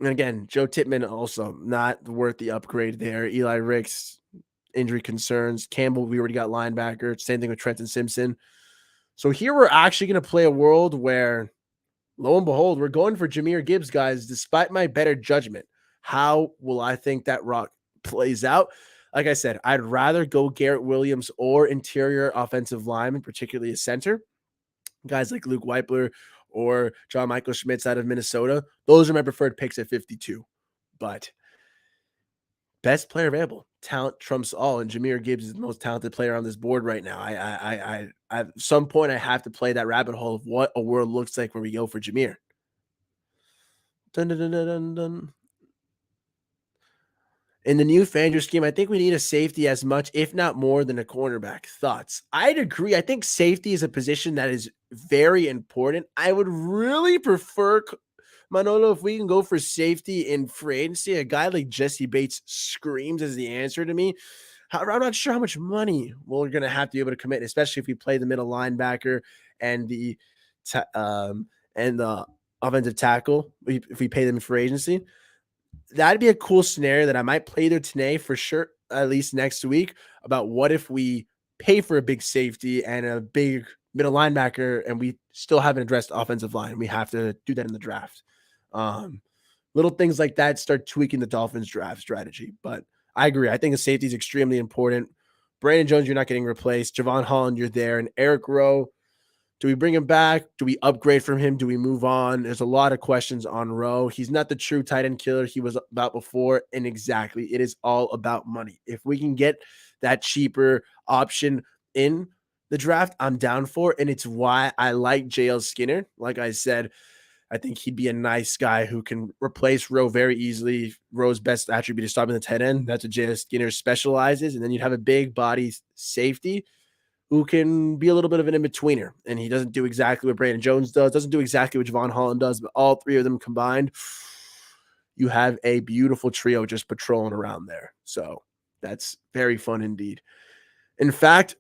And again, Joe Tippmann also not worth the upgrade there. Eli Ricks, injury concerns. Campbell, we already got linebacker. Same thing with Trenton Simpson. So here we're actually going to play a world where, lo and behold, we're going for Jahmyr Gibbs, guys, despite my better judgment. How will I think that rock plays out? Like I said, I'd rather go Garrett Williams or interior offensive lineman, particularly a center. Guys like Luke Weipler or John Michael Schmitz out of Minnesota. Those are my preferred picks at 52. But best player available. Talent trumps all, and Jahmyr Gibbs is the most talented player on this board right now. I at some point I have to play that rabbit hole of what a world looks like when we go for Jahmyr. Dun, dun, dun, dun, dun. In the new Fangio scheme, I think we need a safety as much, if not more, than a cornerback. Thoughts? I'd agree. I think safety is a position that is very important. I would really prefer, Manolo, if we can go for safety in free agency. A guy like Jesse Bates screams as the answer to me. However, I'm not sure how much money we're going to have to be able to commit, especially if we play the middle linebacker and the offensive tackle. If we pay them for agency, that'd be a cool scenario that I might play there today for sure, at least next week, about what if we pay for a big safety and a big middle linebacker and we still haven't addressed offensive line. We have to do that in the draft. Little things like that start tweaking the Dolphins draft strategy. But I agree. I think a safety is extremely important. Brandon Jones, you're not getting replaced. Javon Holland, you're there. And Eric Rowe, do we bring him back? Do we upgrade from him? Do we move on? There's a lot of questions on Rowe. He's not the true tight end killer he was about before. And exactly, it is all about money. If we can get that cheaper option in the draft, I'm down for it. And it's why I like JL Skinner. Like I said, I think he'd be a nice guy who can replace Rowe very easily. Rowe's best attribute is stopping the tight end. That's what JL Skinner specializes. And then you'd have a big body safety who can be a little bit of an in-betweener. And he doesn't do exactly what Brandon Jones does, doesn't do exactly what Javon Holland does, but all three of them combined, you have a beautiful trio just patrolling around there. So that's very fun indeed. In fact,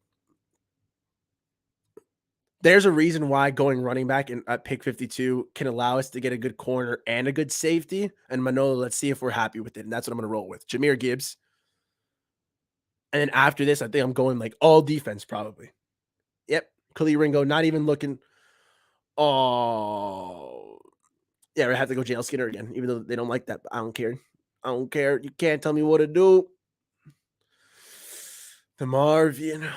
there's a reason why going running back at pick 52 can allow us to get a good corner and a good safety. And Manolo, let's see if we're happy with it. And that's what I'm going to roll with. Jahmyr Gibbs. And then after this, I think I'm going like all defense probably. Yep. Khalil Ringo, not even looking. Oh, yeah, we have to go JL Skinner again, even though they don't like that. But I don't care. I don't care. You can't tell me what to do. DeMarvian.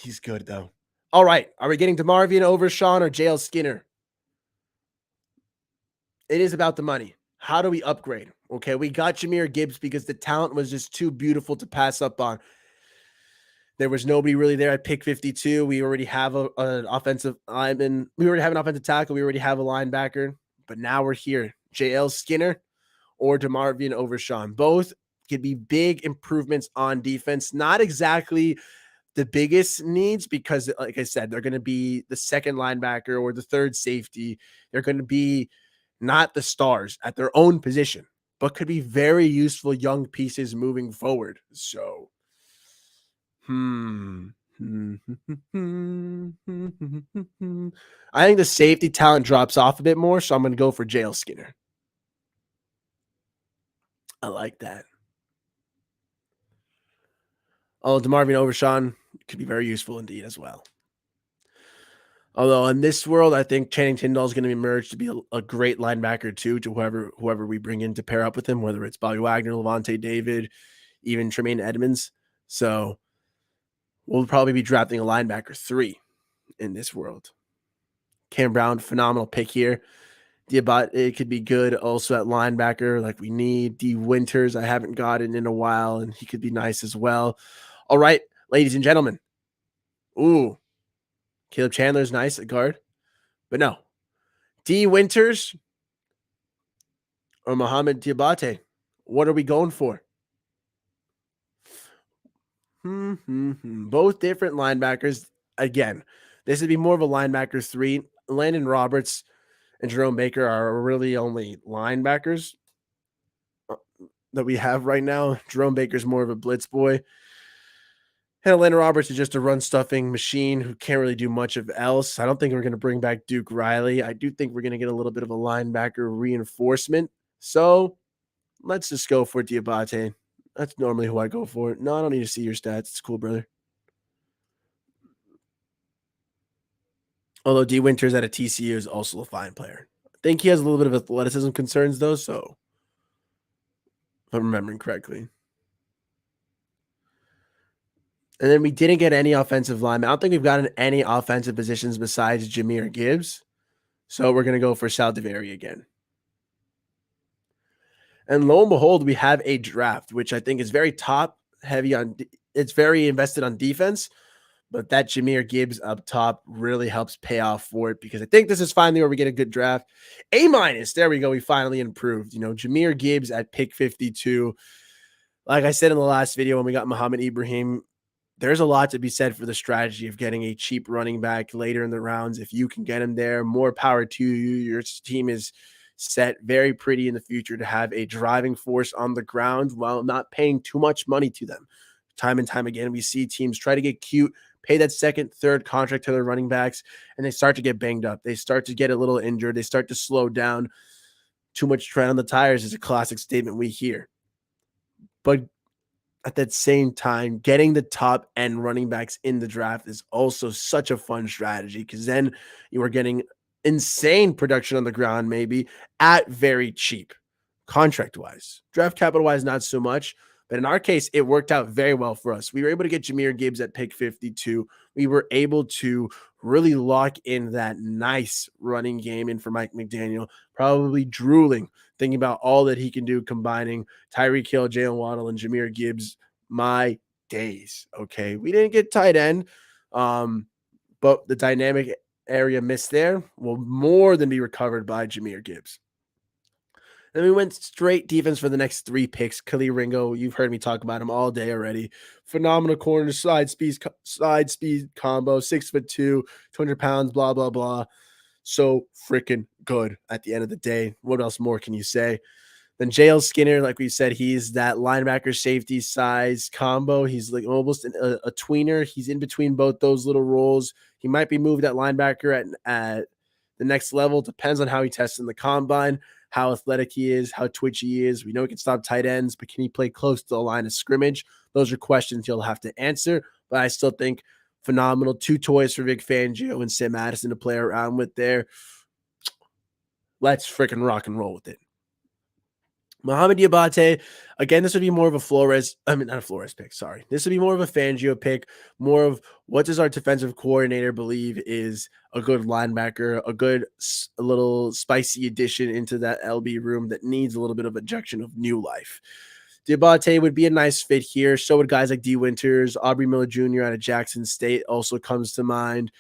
He's good though. All right. Are we getting DeMarvian over Sean or JL Skinner? It is about the money. How do we upgrade? Okay, we got Jahmyr Gibbs because the talent was just too beautiful to pass up on. There was nobody really there at pick 52. We already have an offensive lineman. We already have an offensive tackle. We already have a linebacker. But now we're here. JL Skinner or DeMarvian over Sean. Both could be big improvements on defense. Not exactly the biggest needs because, like I said, they're going to be the second linebacker or the third safety. They're going to be not the stars at their own position, but could be very useful young pieces moving forward. So, I think the safety talent drops off a bit more, so I'm going to go for JL Skinner. I like that. Oh, DeMarvian Overshawn could be very useful indeed as well. Although in this world, I think Channing Tindall is going to emerge to be a great linebacker too, to whoever we bring in to pair up with him, whether it's Bobby Wagner, Levante David, even Tremaine Edmonds. So we'll probably be drafting a linebacker 3 in this world. Cam Brown, phenomenal pick here. It could be good also at linebacker, like we need. D. Winters, I haven't gotten in a while, and he could be nice as well. All right, ladies and gentlemen. Ooh, Caleb Chandler's nice at guard, but no. D. Winters or Mohamed Diabate? What are we going for? Both different linebackers. Again, this would be more of a linebacker 3. Landon Roberts and Jerome Baker are really only linebackers that we have right now. Jerome Baker's more of a blitz boy. And Landon Roberts is just a run stuffing machine who can't really do much of else. I don't think we're going to bring back Duke Riley. I do think we're going to get a little bit of a linebacker reinforcement. So let's just go for Diabate. That's normally who I go for. No, I don't need to see your stats. It's cool, brother. Although D. Winters at a TCU is also a fine player. I think he has a little bit of athleticism concerns, though, so if I'm remembering correctly. And then we didn't get any offensive linemen. I don't think we've gotten any offensive positions besides Jahmyr Gibbs. So we're going to go for Sal DeVeri again. And lo and behold, we have a draft, which I think is very top heavy on. It's very invested on defense, But that Jahmyr Gibbs up top really helps pay off for it, because I think this is finally where we get a good draft. A-. There we go. We finally improved. Jahmyr Gibbs at pick 52. Like I said in the last video when we got Muhammad Ibrahim, there's a lot to be said for the strategy of getting a cheap running back later in the rounds. If you can get him there, more power to you. Your team is set very pretty in the future to have a driving force on the ground while not paying too much money to them. Time and time again, we see teams try to get cute, pay that second, third contract to their running backs, and they start to get banged up. They start to get a little injured. They start to slow down. Too much tread on the tires is a classic statement we hear. But at that same time, getting the top end running backs in the draft is also such a fun strategy, because then you are getting insane production on the ground, maybe at very cheap contract wise. Draft capital wise, not so much. But in our case, it worked out very well for us. We were able to get Jahmyr Gibbs at pick 52. We were able to really lock in that nice running game in for Mike McDaniel, probably drooling, thinking about all that he can do combining Tyreek Hill, Jalen Waddle, and Jahmyr Gibbs. My days, okay? We didn't get tight end, but the dynamic area missed there will more than be recovered by Jahmyr Gibbs. Then we went straight defense for the next 3 picks. Khalil Ringo, you've heard me talk about him all day already. Phenomenal corner, side speed combo, 6'2", 200 pounds, blah, blah, blah. So freaking good at the end of the day. What else more can you say? Then JL Skinner, like we said, he's that linebacker safety size combo. He's like almost a tweener. He's in between both those little roles. He might be moved at linebacker at the next level. Depends on how he tests in the combine, how athletic he is, how twitchy he is. We know he can stop tight ends, but can he play close to the line of scrimmage? Those are questions he'll have to answer, but I still think phenomenal. 2 toys for Vic Fangio and Sam Madison to play around with there. Let's freaking rock and roll with it. Mohamed Diabate, again, this would be more of not a Flores pick, sorry. This would be more of a Fangio pick, more of what does our defensive coordinator believe is a good linebacker, a little spicy addition into that LB room that needs a little bit of injection of new life. Diabate would be a nice fit here. So would guys like D. Winters, Aubrey Miller Jr. out of Jackson State also comes to mind.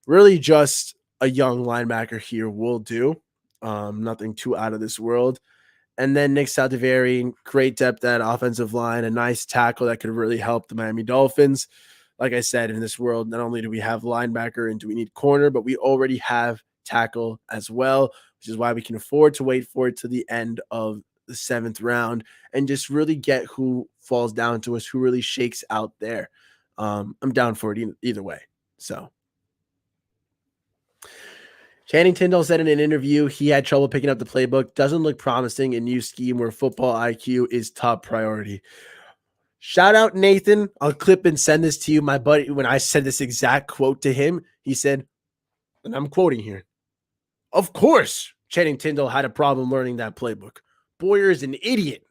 Really just a young linebacker here will do. Nothing too out of this world. And then Nick Saldiveri, great depth at offensive line, a nice tackle that could really help the Miami Dolphins. Like I said, in this world, not only do we have linebacker and do we need corner, but we already have tackle as well, which is why we can afford to wait for it to the end of the 7th round and just really get who falls down to us, who really shakes out there. I'm down for it either way. So Channing Tindall said in an interview he had trouble picking up the playbook. Doesn't look promising in new scheme where football IQ is top priority. Shout out Nathan. I'll clip and send this to you. My buddy, when I said this exact quote to him, he said, and I'm quoting here, "Of course, Channing Tindall had a problem learning that playbook. Boyer is an idiot."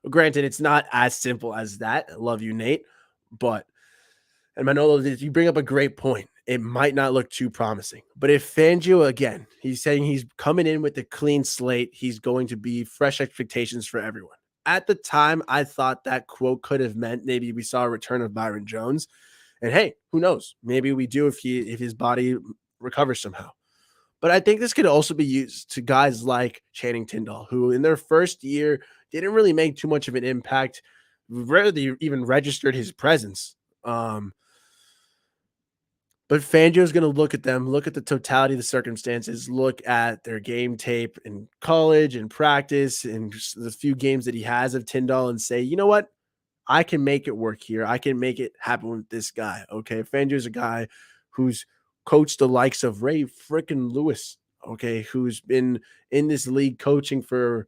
Granted, it's not as simple as that. I love you, Nate. But, and Manolo, you bring up a great point. It might not look too promising. But if Fangio, again, he's saying he's coming in with a clean slate, he's going to be fresh expectations for everyone. At the time, I thought that quote could have meant maybe we saw a return of Byron Jones. And hey, who knows? Maybe we do if his body recovers somehow. But I think this could also be used to guys like Channing Tindall, who in their first year didn't really make too much of an impact, rarely even registered his presence. But Fangio is going to look at them, look at the totality of the circumstances, look at their game tape in college and practice and just the few games that he has of Tindall and say, you know what? I can make it work here. I can make it happen with this guy. Okay. Fangio is a guy who's coached the likes of Ray frickin' Lewis. Okay. Who's been in this league coaching for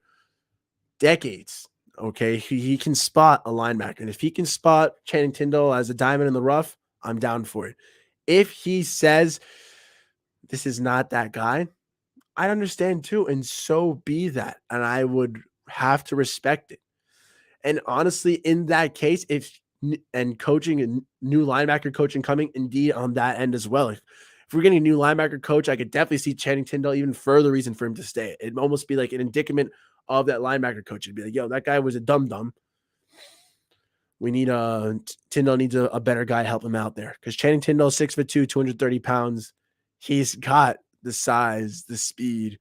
decades. Okay. He can spot a linebacker. And if he can spot Channing Tindall as a diamond in the rough, I'm down for it. If he says this is not that guy, I understand too. And so be that. And I would have to respect it. And honestly, in that case, and coaching a new linebacker coaching coming indeed on that end as well. If we're getting a new linebacker coach, I could definitely see Channing Tindall even further reason for him to stay. It'd almost be like an indictment of that linebacker coach. It'd be like, yo, that guy was a dum-dum. We need Tyndall needs a better guy to help him out there because Channing Tyndall, 6'2", 230 pounds. He's got the size, the speed,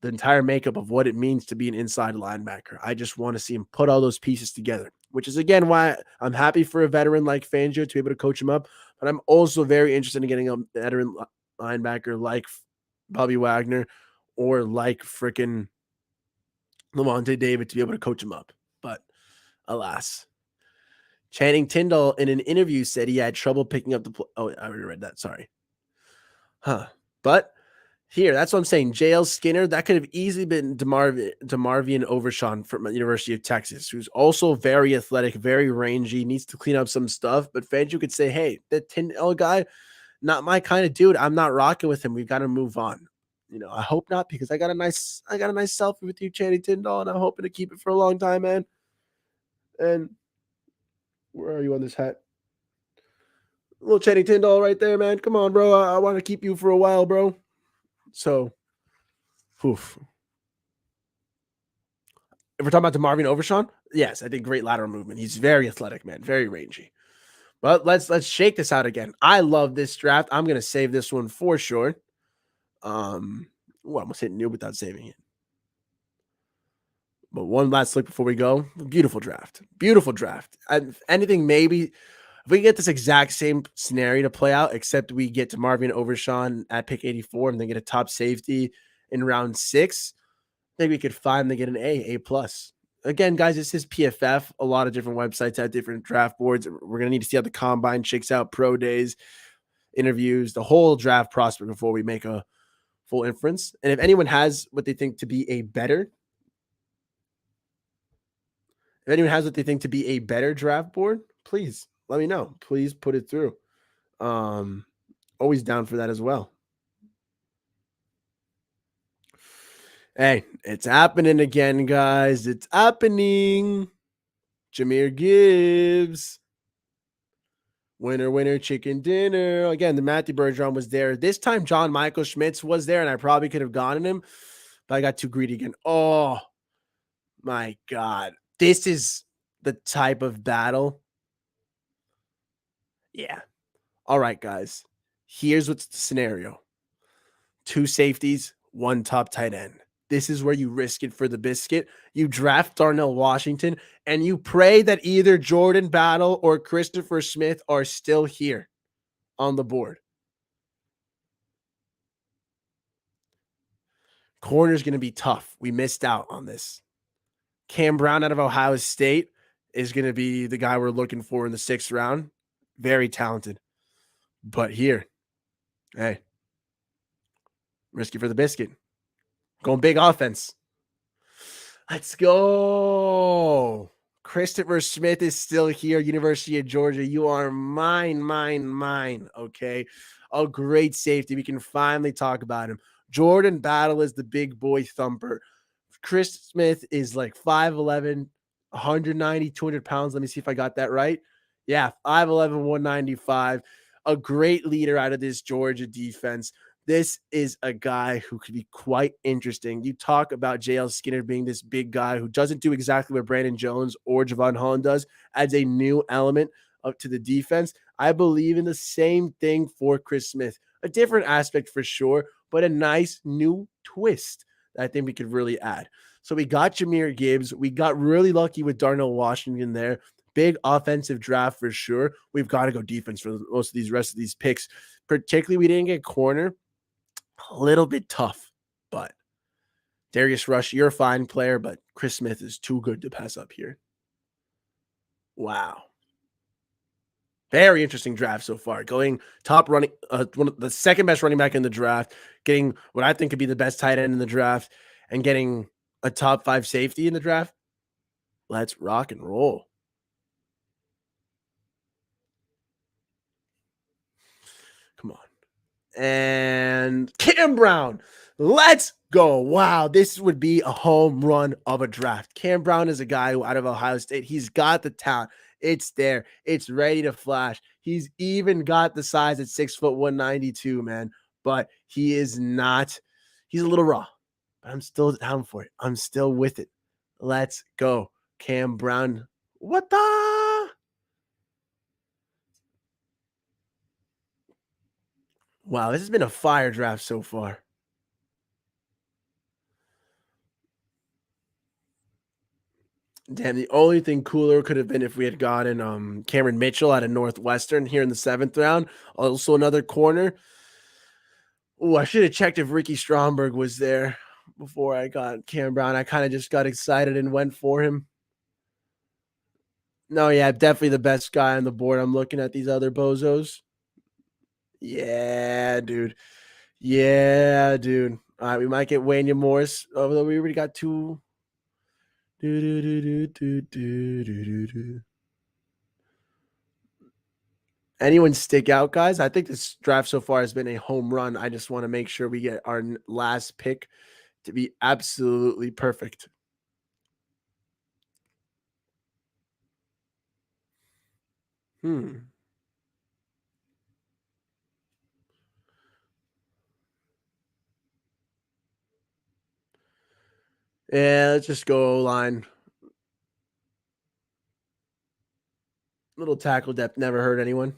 the entire makeup of what it means to be an inside linebacker. I just want to see him put all those pieces together, which is, again, why I'm happy for a veteran like Fangio to be able to coach him up. But I'm also very interested in getting a veteran linebacker like Bobby Wagner or like freaking Lavonte David to be able to coach him up. But alas, Channing Tyndall in an interview said he had trouble picking up the oh, I already read that. Sorry. But here, that's what I'm saying. JL Skinner, that could have easily been DeMarvion Overshawn from the University of Texas, who's also very athletic, very rangy, needs to clean up some stuff. But Fangio could say, hey, that Tyndall guy, not my kind of dude. I'm not rocking with him. We've got to move on. I hope not, because I got a nice selfie with you, Channing Tyndall, and I'm hoping to keep it for a long time, man. And where are you on this hat? Little Channing Tyndall right there, man. Come on, bro. I want to keep you for a while, bro. So, oof. If we're talking about DeMarvion Overshawn, yes, I think great lateral movement. He's very athletic, man. Very rangy. But let's shake this out again. I love this draft. I'm gonna save this one for sure. Almost hit new without saving it. But one last look before we go. Beautiful draft. Beautiful draft. Anything maybe if we get this exact same scenario to play out, except we get to Marvin Overshawn at pick 84 and then get a top safety in round 6, I think we could finally get an A plus. Again, guys, this is PFF. A lot of different websites have different draft boards. We're going to need to see how the combine shakes out, pro days, interviews, the whole draft prospect before we make a full inference. And if anyone has what they think to be a better draft board, please let me know. Please put it through. Always down for that as well. Hey, it's happening again, guys. It's happening. Jahmyr Gibbs. Winner, chicken dinner. Again, the Matthew Bergeron was there. This time, John Michael Schmitz was there, and I probably could have gotten him, but I got too greedy again. Oh, my God. This is the type of battle. Yeah. All right, guys. Here's what's the scenario. 2 safeties, 1 top tight end. This is where you risk it for the biscuit. You draft Darnell Washington, and you pray that either Jordan Battle or Christopher Smith are still here on the board. Corner's going to be tough. We missed out on this. Cam Brown out of Ohio State is going to be the guy we're looking for in the 6th round. Very talented. But here, hey, risky for the biscuit. Going big offense. Let's go. Christopher Smith is still here, University of Georgia. You are mine. Okay. A great safety. We can finally talk about him. Jordan Battle is the big boy thumper. Chris Smith is like 5'11", 190, 200 pounds. Let me see if I got that right. Yeah, 5'11", 195. A great leader out of this Georgia defense. This is a guy who could be quite interesting. You talk about JL Skinner being this big guy who doesn't do exactly what Brandon Jones or Javon Holland does, adds a new element up to the defense. I believe in the same thing for Chris Smith. A different aspect for sure, but a nice new twist that I think we could really add. So we got Jahmyr Gibbs. We got really lucky with Darnell Washington there. Big offensive draft for sure. We've got to go defense for most of these rest of these picks. Particularly, we didn't get corner. A little bit tough, but Darius Rush, you're a fine player, but Chris Smith is too good to pass up here. Wow. Very interesting draft so far. Going top running, one of the second best running back in the draft, getting what I think could be the best tight end in the draft, and getting a top 5 safety in the draft. Let's rock and roll. Come on. And Cam Brown. Let's go. Wow, this would be a home run of a draft. Cam Brown is a guy who out of Ohio State, he's got the talent. It's there. It's ready to flash. He's even got the size at 6 foot 192, man. But he is not, he's a little raw. But I'm still down for it. I'm still with it. Let's go. Cam Brown. What the? Wow, this has been a fire draft so far. Damn, the only thing cooler could have been if we had gotten Cameron Mitchell out of Northwestern here in the 7th round. Also another corner. Oh, I should have checked if Ricky Stromberg was there before I got Cam Brown. I kind of just got excited and went for him. No, yeah, definitely the best guy on the board. I'm looking at these other bozos. Yeah, dude. Yeah, dude. All right, we might get Wagner Morris, although we already got two. Do, do, do, do, do, do, do, do. Anyone stick out, guys? I think this draft so far has been a home run. I just want to make sure we get our last pick to be absolutely perfect. Hmm. Yeah, let's just go O-line. Little tackle depth never hurt anyone.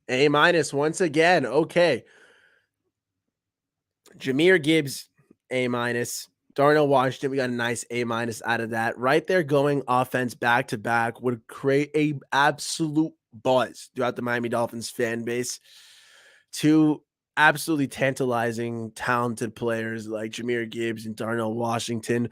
A minus once again. Okay. Jahmyr Gibbs, A minus. Darnell Washington, we got a nice A minus out of that. Right there, going offense back to back would create a absolute buzz throughout the Miami Dolphins fan base. Two absolutely tantalizing, talented players like Jahmyr Gibbs and Darnell Washington.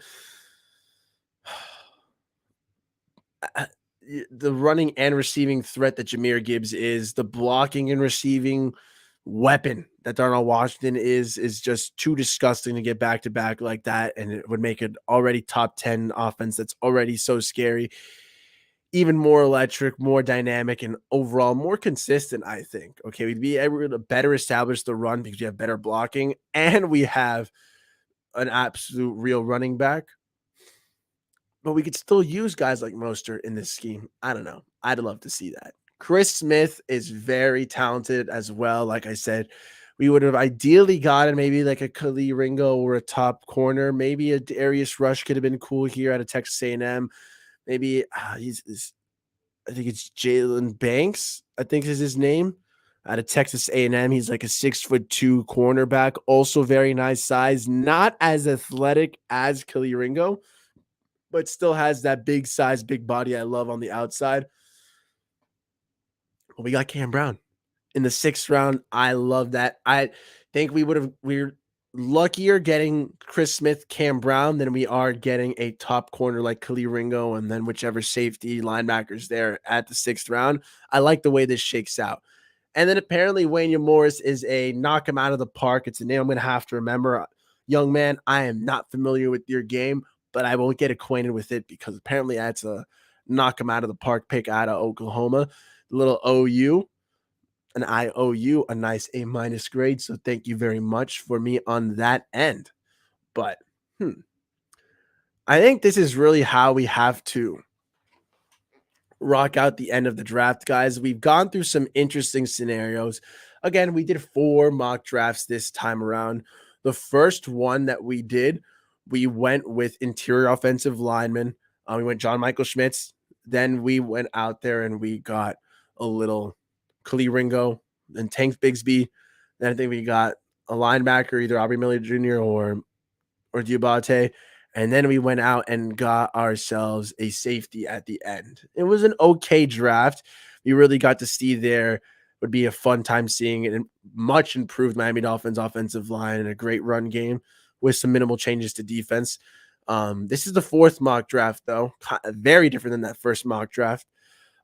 The running and receiving threat that Jahmyr Gibbs is, the blocking and receiving weapon that Darnell Washington is just too disgusting to get back to back like that. And it would make it already top 10 offense that's already so scary, even more electric, more dynamic, and overall more consistent, I think. Okay, we'd be able to better establish the run because we have better blocking and we have an absolute real running back. But we could still use guys like Mostert in this scheme. I don't know. I'd love to see that. Chris Smith is very talented as well. Like I said, we would have ideally gotten maybe like a Khalil Ringo or a top corner. Maybe a Darius Rush could have been cool here out of Texas A&M. Maybe I think it's Jalen Banks, I think is his name, out of Texas A&M. He's like a 6'2" cornerback, also very nice size, not as athletic as Khalil Ringo, but still has that big size, big body I love on the outside. But we got Cam Brown in the 6th round. I love that. I think we're luckier getting Chris Smith, Cam Brown than we are getting a top corner like Khalil Ringo and then whichever safety linebackers there at the 6th round. I like the way this shakes out. And then apparently Wagner Morris is a knock him out of the park. It's a name I'm going to have to remember. Young man, I am not familiar with your game, but I will get acquainted with it because apparently that's a knock him out of the park pick out of Oklahoma. Little OU, and I owe you a nice A minus grade. So thank you very much for me on that end. But I think this is really how we have to rock out the end of the draft, guys. We've gone through some interesting scenarios. Again, we did 4 mock drafts this time around. The first one that we did, we went with interior offensive linemen. We went John Michael Schmitz. Then we went out there and we got a little Khalil Ringo and Tank Bigsby. Then I think we got a linebacker, either Aubrey Miller Jr. or Diabate. And then we went out and got ourselves a safety at the end. It was an okay draft. We really got to see there. Would be a fun time seeing it. Much improved Miami Dolphins offensive line and a great run game with some minimal changes to defense. This is the 4th mock draft, though. Very different than that first mock draft.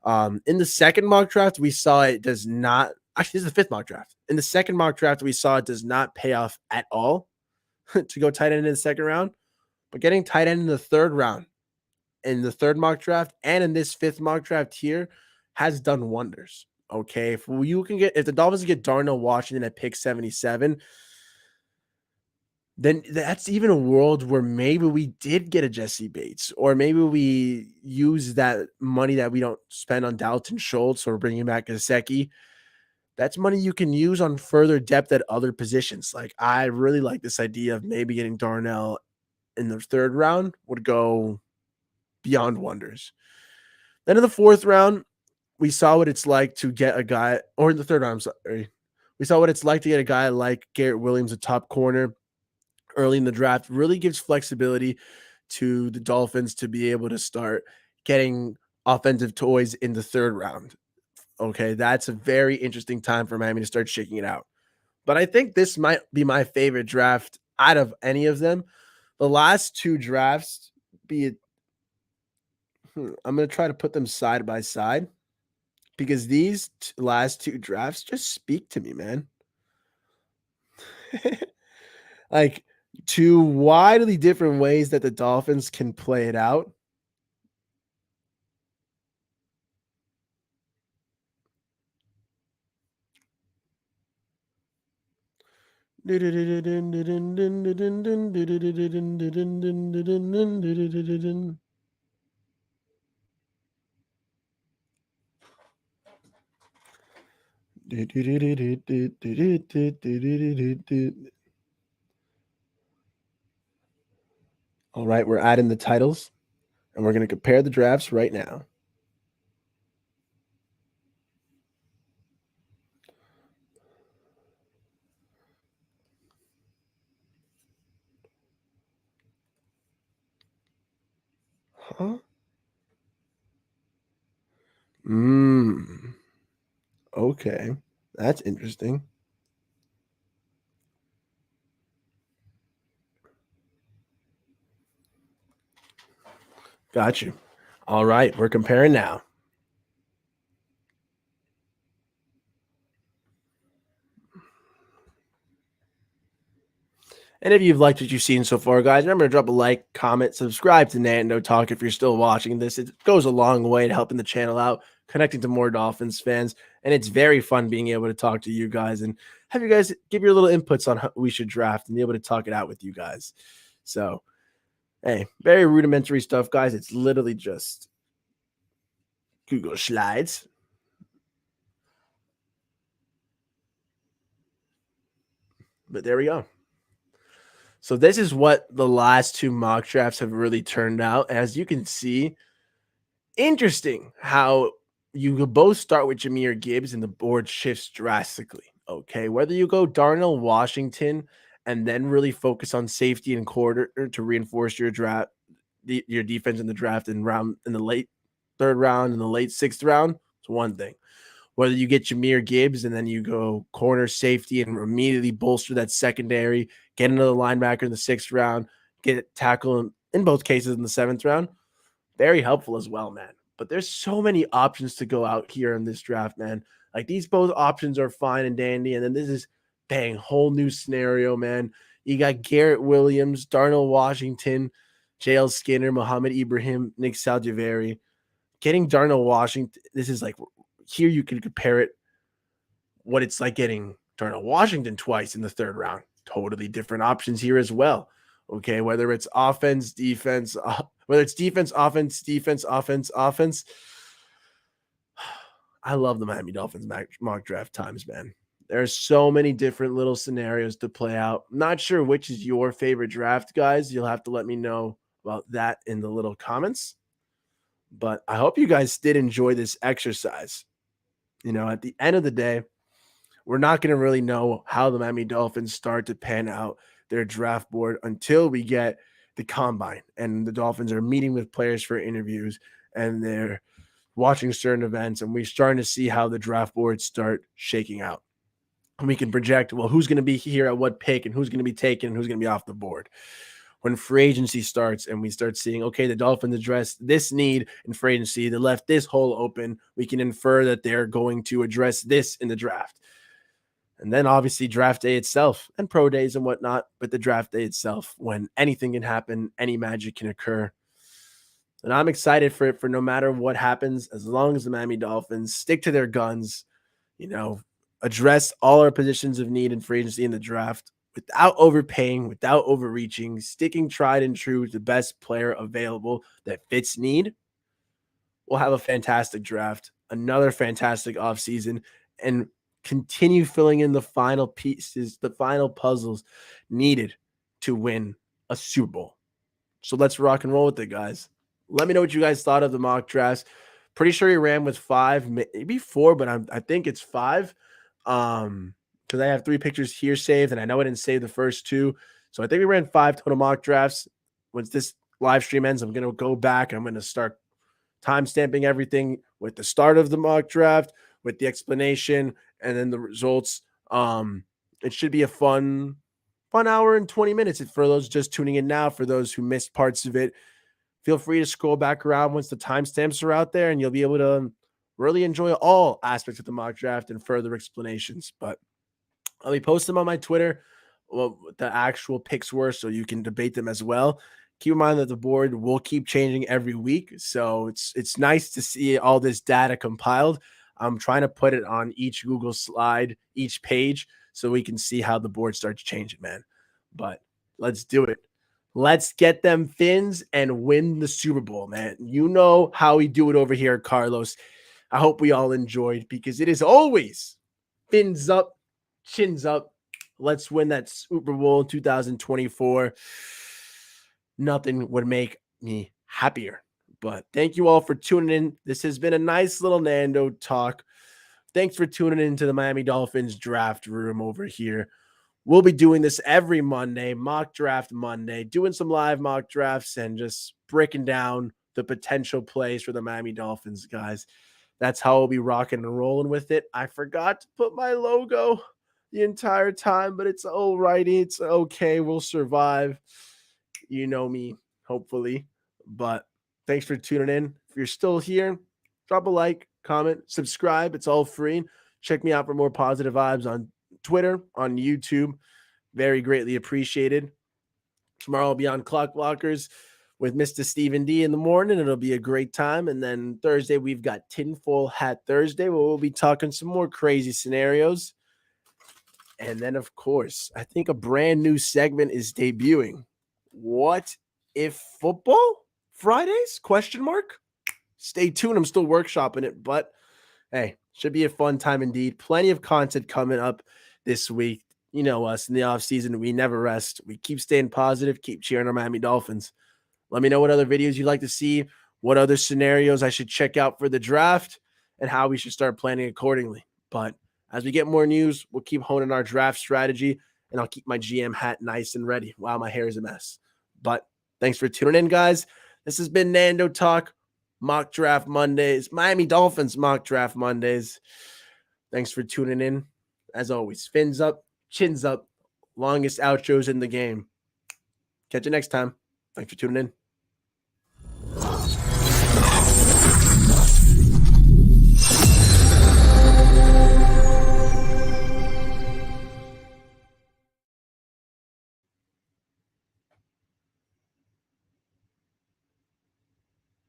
In the second mock draft, we saw it does not. Actually, this is the 5th mock draft. In the second mock draft, we saw it does not pay off at all to go tight end in the 2nd round. But getting tight end in the 3rd round, in the 3rd mock draft, and in this 5th mock draft here, has done wonders. Okay, if the Dolphins get Darnell Washington at pick 77, then that's even a world where maybe we did get a Jesse Bates, or maybe we use that money that we don't spend on Dalton Schultz or bringing back Gesicki. That's money you can use on further depth at other positions. Like, I really like this idea of maybe getting Darnell in the third round would go beyond wonders. Then in the fourth round, we saw what it's like to get a guy, or in the third round, I'm sorry. We saw what it's like to get a guy like Garrett Williams, a top corner, early in the draft. Really gives flexibility to the Dolphins to be able to start getting offensive toys in the third round. Okay, that's a very interesting time for Miami to start shaking it out. But I think this might be my favorite draft out of any of them. The last two drafts, be it, I'm going to try to put them side by side because these last two drafts just speak to me, man. Like two widely different ways that the Dolphins can play it out. All right, we're adding the titles and we're going to compare the drafts right now. Huh? Okay. That's interesting. Got you. All right, we're comparing now. And if you've liked what you've seen so far, guys, remember to drop a like, comment, subscribe to Nando Talk if you're still watching this. It goes a long way to helping the channel out, connecting to more Dolphins fans. And it's very fun being able to talk to you guys and have you guys give your little inputs on how we should draft and be able to talk it out with you guys. So, hey, very rudimentary stuff, guys. It's literally just Google Slides. But there we go. So this is what the last two mock drafts have really turned out. As you can see, interesting how you could both start with Jahmyr Gibbs and the board shifts drastically. Okay, whether you go Darnell Washington and then really focus on safety and quarter to reinforce your draft, your defense in the draft in the late third round and the late sixth round, it's one thing. Whether you get Jahmyr Gibbs and then you go corner safety and immediately bolster that secondary, get another linebacker in the sixth round, get tackle in both cases in the seventh round, very helpful as well, man. But there's so many options to go out here in this draft, man. Like these both options are fine and dandy. And then this is bang, whole new scenario, man. You got Garrett Williams, Darnell Washington, JL Skinner, Muhammad Ibrahim, Nick Saldiveri. Getting Darnell Washington, this is like here you can compare it what it's like getting Darnell Washington twice in the third round. Totally different options here as well. Okay, whether it's offense, defense, whether it's defense, offense, defense, offense, offense. I love the Miami Dolphins mock draft times, man. There's so many different little scenarios to play out. Not sure which is your favorite draft, guys. You'll have to let me know about that in the little comments. But I hope you guys did enjoy this exercise. You know, at the end of the day, we're not going to really know how the Miami Dolphins start to pan out their draft board until we get the combine and the Dolphins are meeting with players for interviews and they're watching certain events and we're starting to see how the draft boards start shaking out. And we can project, well, who's going to be here at what pick and who's going to be taken and who's going to be off the board. When free agency starts and we start seeing, okay, the Dolphins addressed this need in free agency, they left this hole open, we can infer that they're going to address this in the draft. And then obviously draft day itself and pro days and whatnot, but the draft day itself, when anything can happen, any magic can occur. And I'm excited for it for no matter what happens, as long as the Miami Dolphins stick to their guns, you know, address all our positions of need in free agency in the draft without overpaying, without overreaching, sticking tried and true to the best player available that fits need. We'll have a fantastic draft, another fantastic offseason, and continue filling in the final pieces, the final puzzles needed to win a Super Bowl. So let's rock and roll with it, guys. Let me know what you guys thought of the mock drafts. Pretty sure he ran with 5, maybe 4, but I think it's 5. Because I have 3 pictures here saved, and I know I didn't save the first 2. So I think we ran 5 total mock drafts. Once this live stream ends, I'm going to go back. I'm going to start time stamping everything with the start of the mock draft, with the explanation, and then the results. It should be a fun hour and 20 minutes. For those just tuning in now, for those who missed parts of it, feel free to scroll back around once the timestamps are out there, and you'll be able to really enjoy all aspects of the mock draft and further explanations. But I'll be posting them on my Twitter, what the actual picks were, so you can debate them as well. Keep in mind that the board will keep changing every week, so it's nice to see all this data compiled. I'm trying to put it on each Google slide, each page, so we can see how the board starts changing, man. But let's do it. Let's get them Fins and win the Super Bowl, man. You know how we do it over here, Carlos. I hope we all enjoyed, because it is always Fins up, chins up. Let's win that Super Bowl 2024. Nothing would make me happier. But thank you all for tuning in. This has been a nice little Nando talk. Thanks for tuning into the Miami Dolphins draft room over here. We'll be doing this every Monday, Mock Draft Monday, doing some live mock drafts and just breaking down the potential plays for the Miami Dolphins, guys. That's how we'll be rocking and rolling with it. I forgot to put my logo the entire time, but it's all righty. It's okay. We'll survive. You know me, hopefully. But thanks for tuning in. If you're still here, drop a like, comment, subscribe. It's all free. Check me out for more positive vibes on Twitter, on YouTube. Very greatly appreciated. Tomorrow I'll be on Clock Blockers with Mr. Stephen D in the morning. It'll be a great time. And then Thursday, we've got Tinfoil Hat Thursday, where we'll be talking some more crazy scenarios. And then, of course, I think a brand new segment is debuting. What if football? Fridays? Question mark? Stay tuned. I'm still workshopping it, but hey, should be a fun time indeed. Plenty of content coming up this week. You know us in the offseason. We never rest. We keep staying positive, keep cheering our Miami Dolphins. Let me know what other videos you'd like to see, what other scenarios I should check out for the draft, and how we should start planning accordingly. But as we get more news, we'll keep honing our draft strategy, and I'll keep my GM hat nice and ready. Wow, my hair is a mess. But thanks for tuning in, guys. This has been Nando Talk. Mock Draft Mondays, Miami Dolphins Mock Draft Mondays. Thanks for tuning in. As always, fins up, chins up, longest outros in the game. Catch you next time. Thanks for tuning in.